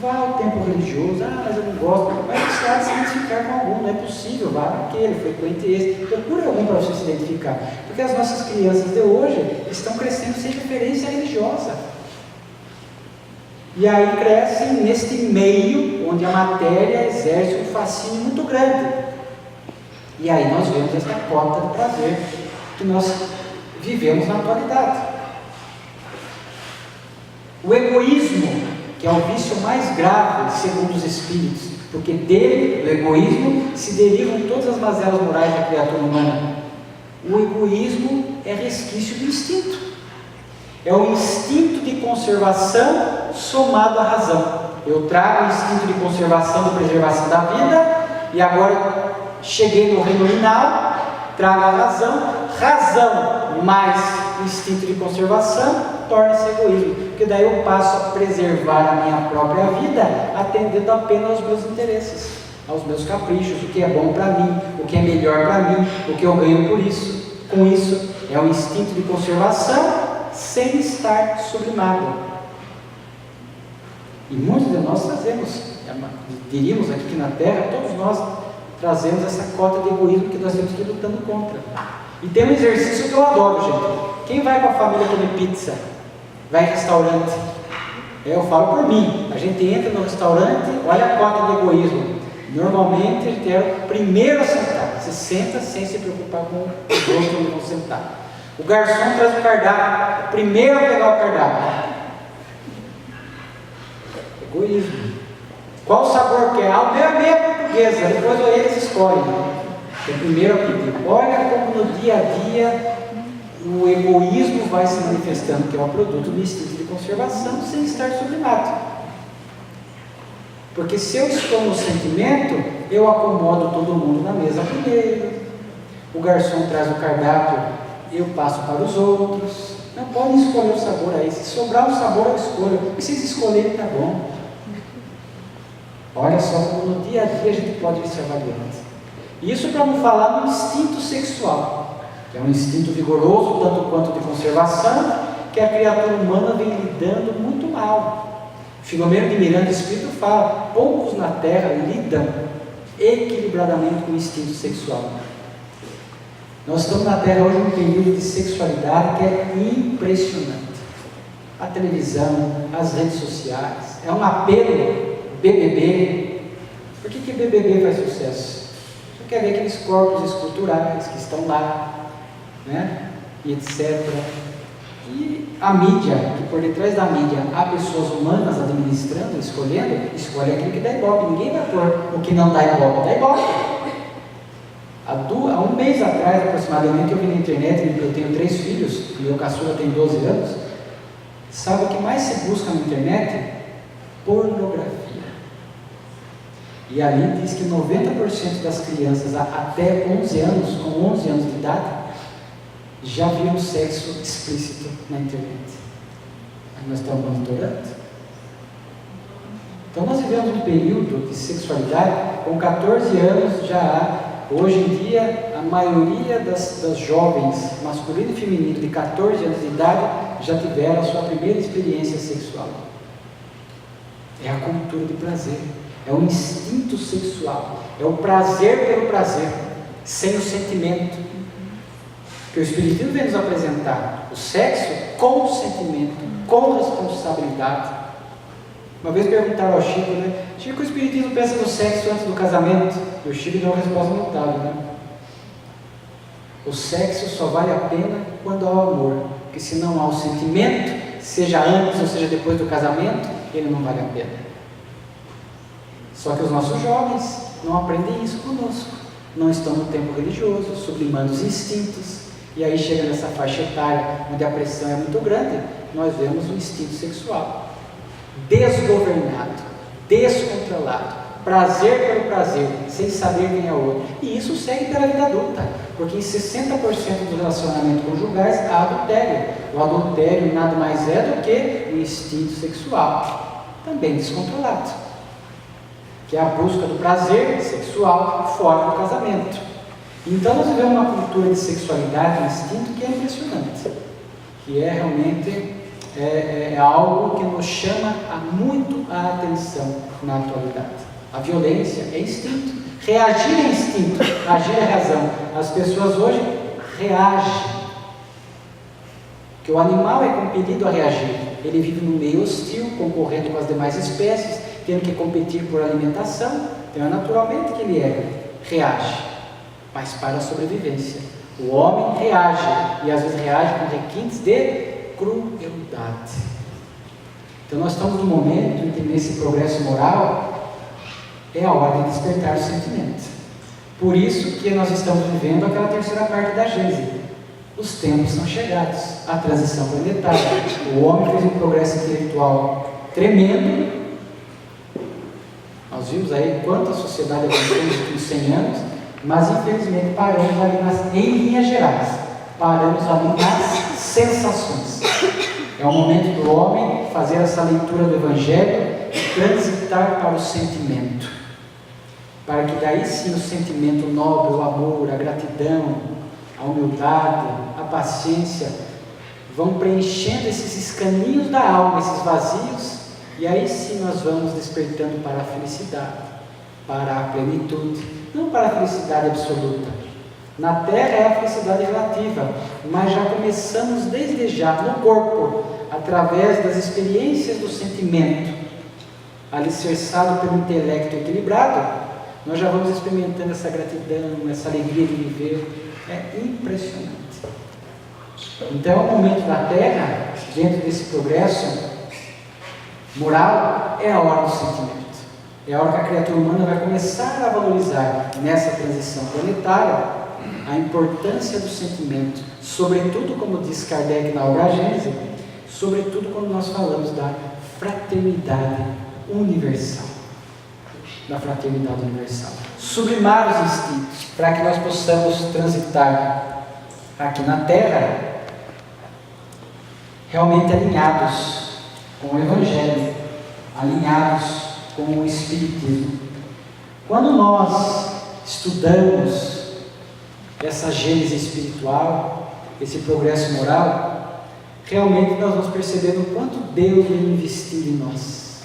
B: vá ao templo religioso. Mas eu não gosto. Mas você há de se identificar com algum, não é possível. Vá naquele, frequente esse. Procure algum para você se identificar. Porque as nossas crianças de hoje estão crescendo sem referência religiosa. E aí crescem neste meio onde a matéria exerce um fascínio muito grande. E aí nós vemos esta cota de prazer que nós vivemos na atualidade. O egoísmo, que é o vício mais grave, segundo os Espíritos, porque dele, do egoísmo, se derivam todas as mazelas morais da criatura humana. O egoísmo é resquício do instinto. É o instinto de conservação somado à razão. Eu trago o instinto de conservação, de preservação da vida, e agora cheguei no reino nominal, traga a razão, razão mais instinto de conservação, torna-se egoísmo, porque daí eu passo a preservar a minha própria vida, atendendo apenas aos meus interesses, aos meus caprichos, o que é bom para mim, o que é melhor para mim, o que eu ganho por isso. Com isso, é um instinto de conservação sem estar sublimado. E muitos de nós trazemos, diríamos aqui que na Terra, todos nós trazemos essa cota de egoísmo que nós temos que ir lutando contra. E tem um exercício que eu adoro, gente. Quem vai com a família comer pizza? Vai em restaurante? Eu falo por mim. A gente entra no restaurante, olha a cota de egoísmo. Normalmente a gente é o primeiro a sentar. Você senta sem se preocupar com os outros onde vão sentar. O garçom traz o cardápio, o primeiro a pegar o cardápio. Egoísmo. Qual sabor quer? O meu é meia portuguesa, depois eles escolhem. Então, primeiro a pedir. Olha como no dia a dia o egoísmo vai se manifestando, que é um produto do instinto de conservação, sem estar sublimado. Porque se eu estou no sentimento, eu acomodo todo mundo na mesa primeiro. O garçom traz o cardápio, eu passo para os outros. Não podem escolher o sabor aí. Se sobrar um sabor, eu escolho. O que vocês escolherem está bom. Olha só como no dia a dia a gente pode ir se avaliando. Isso para não falar no instinto sexual, que é um instinto vigoroso, tanto quanto de conservação, que a criatura humana vem lidando muito mal. Filomeno de Miranda Espírito fala, poucos na Terra lidam equilibradamente com o instinto sexual. Nós estamos na Terra hoje num período de sexualidade que é impressionante. A televisão, as redes sociais, é um apelo. BBB. Por que BBB faz sucesso? Você quer ver aqueles corpos esculturais que estão lá, né? E etc. E a mídia, que por detrás da mídia há pessoas humanas administrando, escolhendo, escolhe aquilo que dá ibope. Ninguém vai pôr o que não dá ibope, dá ibope. Há um mês atrás, aproximadamente, eu vi na internet, eu tenho 3 filhos, e meu caçula tem 12 anos. Sabe o que mais se busca na internet? Pornografia. E ali diz que 90% das crianças até 11 anos, com 11 anos de idade, já viram sexo explícito na internet. Aí nós estamos monitorando. Então nós vivemos um período de sexualidade, com 14 anos já há, hoje em dia, a maioria das jovens, masculino e feminino, de 14 anos de idade, já tiveram a sua primeira experiência sexual. É a cultura de prazer. É o instinto sexual, é o prazer pelo prazer, sem o sentimento. Que o Espiritismo vem nos apresentar o sexo com sentimento, com responsabilidade. Uma vez perguntaram ao Chico, né? Chico, o Espiritismo pensa no sexo antes do casamento? E o Chico deu uma resposta notável, né? O sexo só vale a pena quando há o amor, porque se não há o sentimento, seja antes ou seja depois do casamento, ele não vale a pena. Só que os nossos jovens não aprendem isso conosco, não estão no tempo religioso, sublimando os instintos, e aí chega nessa faixa etária, onde a pressão é muito grande, nós vemos o instinto sexual, desgovernado, descontrolado, prazer pelo prazer, sem saber quem é o outro, e isso segue pela vida adulta, porque em 60% dos relacionamentos conjugais há adultério. O adultério nada mais é do que o instinto sexual, também descontrolado, que é a busca do prazer sexual fora do casamento. Então nós vivemos uma cultura de sexualidade e instinto que é impressionante, que é realmente algo que nos chama muito a atenção na atualidade. A violência é instinto, reagir é instinto, agir é razão. As pessoas hoje reagem, porque o animal é compelido a reagir, ele vive num meio hostil, concorrendo com as demais espécies, tendo que competir por alimentação, então é naturalmente que ele reage, mas para a sobrevivência. O homem reage, e às vezes reage com requintes de crueldade. Então nós estamos num momento em que nesse progresso moral é a hora de despertar o sentimento. Por isso que nós estamos vivendo aquela terceira parte da Gênese. Os tempos são chegados, a transição planetária. O homem fez um progresso intelectual tremendo. Nós vimos aí quanto a sociedade avançou nos últimos 100 anos, Mas infelizmente paramos ali em linhas gerais, paramos ali nas sensações. É o momento do homem fazer essa leitura do Evangelho e transitar para o sentimento, para que daí sim o sentimento nobre, o amor, a gratidão, a humildade, a paciência vão preenchendo esses escaninhos da alma, esses vazios, e aí sim nós vamos despertando para a felicidade, para a plenitude, não para a felicidade absoluta. Na terra é a felicidade relativa, mas já começamos desde já no corpo, através das experiências do sentimento, alicerçado pelo intelecto equilibrado, nós já vamos experimentando essa gratidão, essa alegria de viver. É impressionante. Então, o momento da terra, dentro desse progresso moral, é a hora do sentimento. É a hora que a criatura humana vai começar a valorizar, nessa transição planetária, a importância do sentimento, sobretudo, como diz Kardec na obra Gênese, sobretudo quando nós falamos da fraternidade universal. Da fraternidade universal. Sublimar os instintos, para que nós possamos transitar aqui na Terra, realmente alinhados com o Evangelho, alinhados com o Espiritismo. Quando nós estudamos essa gênese espiritual, esse progresso moral, realmente nós vamos percebendo o quanto Deus vem investindo em nós.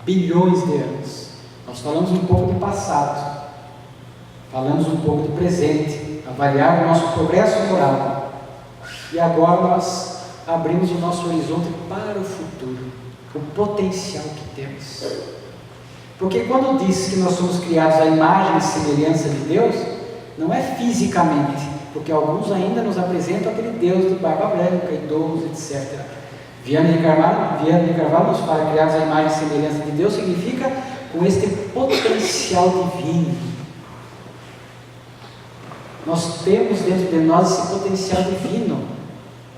B: Bilhões de anos. Nós falamos um pouco do passado, falamos um pouco do presente, avaliar o nosso progresso moral. E agora nós abrimos o nosso horizonte para o futuro, o potencial que temos. Porque quando diz que nós somos criados à imagem e semelhança de Deus, não é fisicamente, porque alguns ainda nos apresentam aquele Deus de barba branca, idoso, etc. Viana de Carvalho nos fala, criados à imagem e semelhança de Deus, significa com este potencial divino. Nós temos dentro de nós esse potencial divino,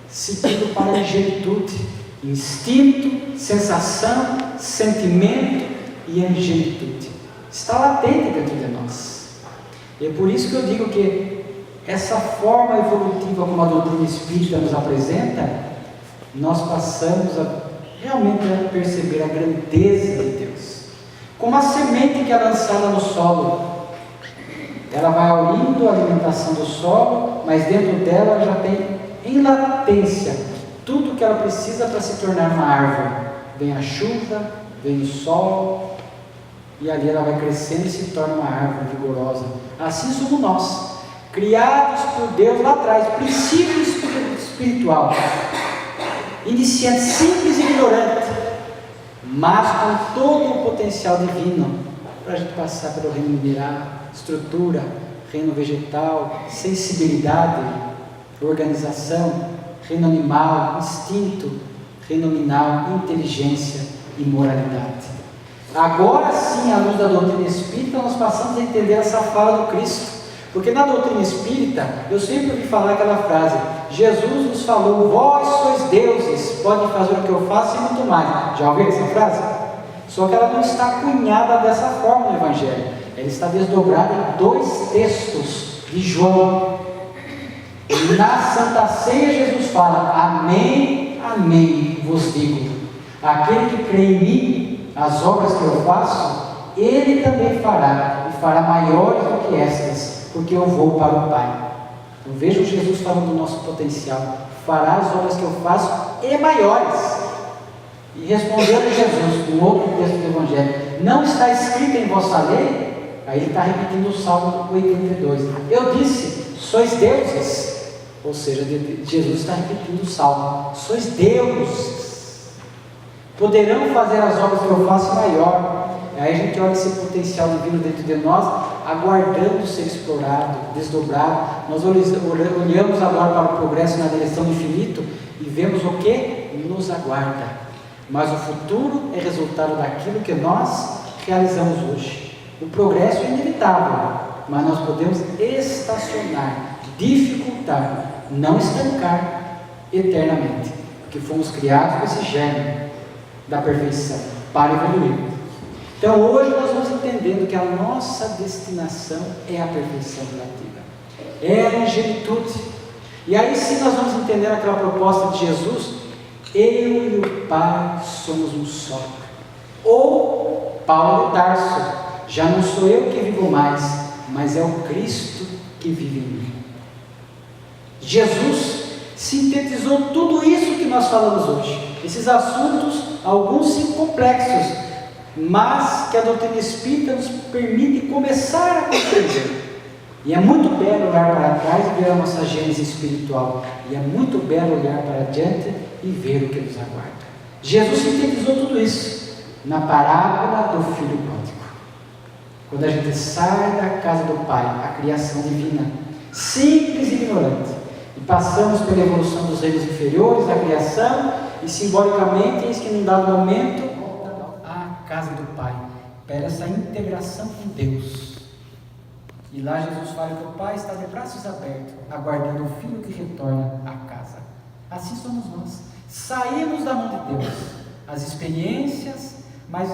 B: seguido para a angelitude, instinto, sensação, sentimento e angelitude. Está latente dentro de nós. E é por isso que eu digo que essa forma evolutiva como a doutrina espírita nos apresenta, nós passamos a realmente a perceber a grandeza de Deus. Como a semente que é lançada no solo, ela vai unindo a alimentação do solo, mas dentro dela já tem em latência tudo o que ela precisa para se tornar uma árvore. Vem a chuva, vem o sol, e ali ela vai crescendo e se torna uma árvore vigorosa. Assim somos nós, criados por Deus lá atrás, princípio espiritual, iniciante simples e ignorante, mas com todo o potencial divino, para a gente passar pelo reino mineral, estrutura, reino vegetal, sensibilidade, organização, reino animal, instinto, reino nominal, inteligência e moralidade. Agora sim, à luz da doutrina espírita, nós passamos a entender essa fala do Cristo, porque na doutrina espírita, eu sempre ouvi falar aquela frase: Jesus nos falou, vós sois deuses, podem fazer o que eu faço e muito mais. Já ouviram essa frase? Só que ela não está cunhada dessa forma no Evangelho, ela está desdobrada em 2 textos de João. Na Santa Ceia, Jesus fala: amém, amém vos digo, aquele que crê em mim, as obras que eu faço, ele também fará, e fará maiores do que estas, porque eu vou para o Pai. Então vejam Jesus falando do nosso potencial: fará as obras que eu faço e maiores. E respondendo Jesus, no outro texto do Evangelho: não está escrito em vossa lei? Aí ele está repetindo o Salmo 82. Eu disse, sois deuses. Ou seja, Jesus está repetindo o Salmo: sois deuses, poderão fazer as obras que eu faço maior. Aí a gente olha esse potencial divino dentro de nós, aguardando ser explorado, desdobrado. Nós olhamos agora para o progresso na direção do infinito e vemos o que nos aguarda. Mas o futuro é resultado daquilo que nós realizamos hoje. O progresso é inevitável, mas nós podemos estacionar, dificultar, não estancar eternamente, porque fomos criados com esse gênero da perfeição para evoluir. Então hoje nós vamos entendendo que porque a nossa destinação é a perfeição relativa, é a angelitude. E aí sim nós vamos entender aquela proposta de Jesus: eu e o Pai somos um só. Ou Paulo de Tarso: já não sou eu que vivo mais, mas é o Cristo que vive em mim. Jesus sintetizou tudo isso que nós falamos hoje. Esses assuntos, alguns sim complexos, mas que a doutrina espírita nos permite começar a compreender. E é muito belo olhar para trás e ver a nossa gênese espiritual. E é muito belo olhar para adiante e ver o que nos aguarda. Jesus sintetizou tudo isso na parábola do filho pródigo. Quando a gente sai da casa do Pai, a criação divina, simples e ignorante, e passamos pela evolução dos reinos inferiores, da criação, e simbolicamente, eis que num dado momento, à casa do Pai, para essa integração com Deus. E lá Jesus fala que o Pai está de braços abertos, aguardando o Filho que retorna à casa. Assim somos nós. Saímos da mão de Deus, as experiências, mas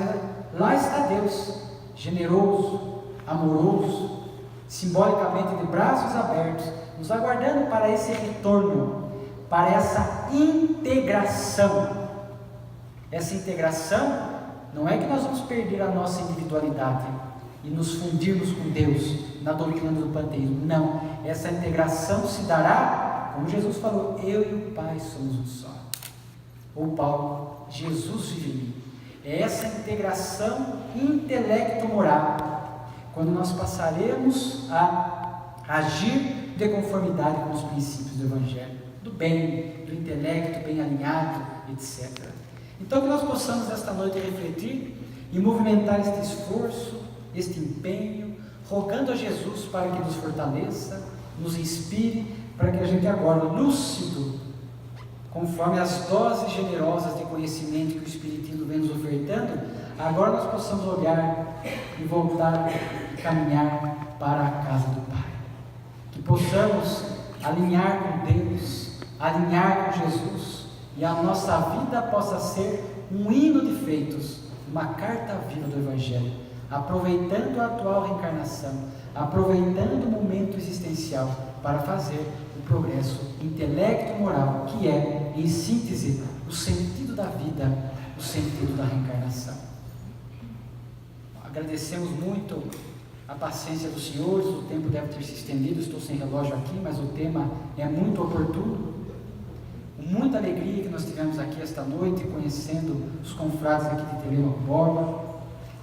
B: lá está Deus, generoso, amoroso, simbolicamente de braços abertos, nos aguardando para esse retorno, para essa integração. Essa integração não é que nós vamos perder a nossa individualidade e nos fundirmos com Deus na doutrina do panteísmo. Não, essa integração se dará, como Jesus falou: eu e o Pai somos um só. Ou Paulo: Jesus vive em mim. É essa integração intelecto-moral, quando nós passaremos a agir de conformidade com os princípios do Evangelho, do bem, do intelecto bem alinhado, etc. Então que nós possamos esta noite refletir e movimentar este esforço, este empenho, rogando a Jesus para que nos fortaleça, nos inspire, para que a gente agora, lúcido, conforme as doses generosas de conhecimento que o Espiritismo vem nos ofertando, agora nós possamos olhar e voltar e caminhar para a casa do Pai. Que possamos alinhar com Deus, alinhar com Jesus, e a nossa vida possa ser um hino de feitos, uma carta viva do Evangelho, aproveitando a atual reencarnação, aproveitando o momento existencial para fazer o progresso intelecto-moral, que é, em síntese, o sentido da vida, o sentido da reencarnação. Agradecemos muito a paciência dos senhores, o tempo deve ter se estendido, estou sem relógio aqui, mas o tema é muito oportuno. Com muita alegria que nós tivemos aqui esta noite, conhecendo os confrades aqui de Telêmaco Borba,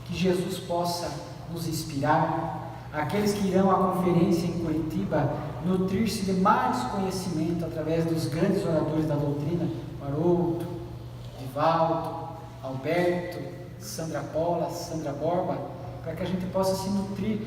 B: que Jesus possa nos inspirar, aqueles que irão à conferência em Curitiba, nutrir-se de mais conhecimento através dos grandes oradores da doutrina, Haroldo, Divaldo, Alberto, Sandra Paula, Sandra Borba, para que a gente possa se nutrir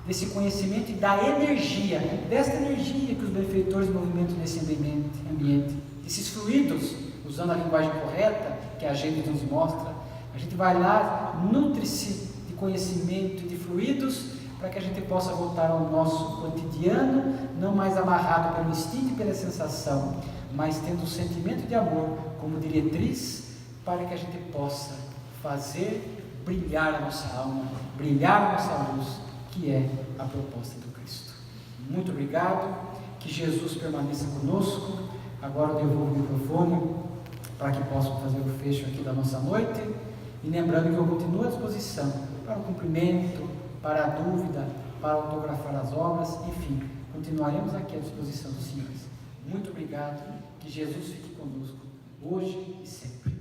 B: desse conhecimento e da energia, desta energia que os benfeitores movimentam nesse ambiente, esses fluidos, usando a linguagem correta que a gente nos mostra. A gente vai lá, nutre-se de conhecimento e de fluidos, para que a gente possa voltar ao nosso cotidiano, não mais amarrado pelo instinto e pela sensação, mas tendo o sentimento de amor como diretriz, para que a gente possa fazer brilhar a nossa alma, brilhar a nossa luz, que é a proposta do Cristo. Muito obrigado, que Jesus permaneça conosco. Agora eu devolvo o microfone para que possam fazer o fecho aqui da nossa noite, e lembrando que eu continuo à disposição para o cumprimento, para a dúvida, para autografar as obras, enfim, continuaremos aqui à disposição dos senhores. Muito obrigado, que Jesus fique conosco, hoje e sempre.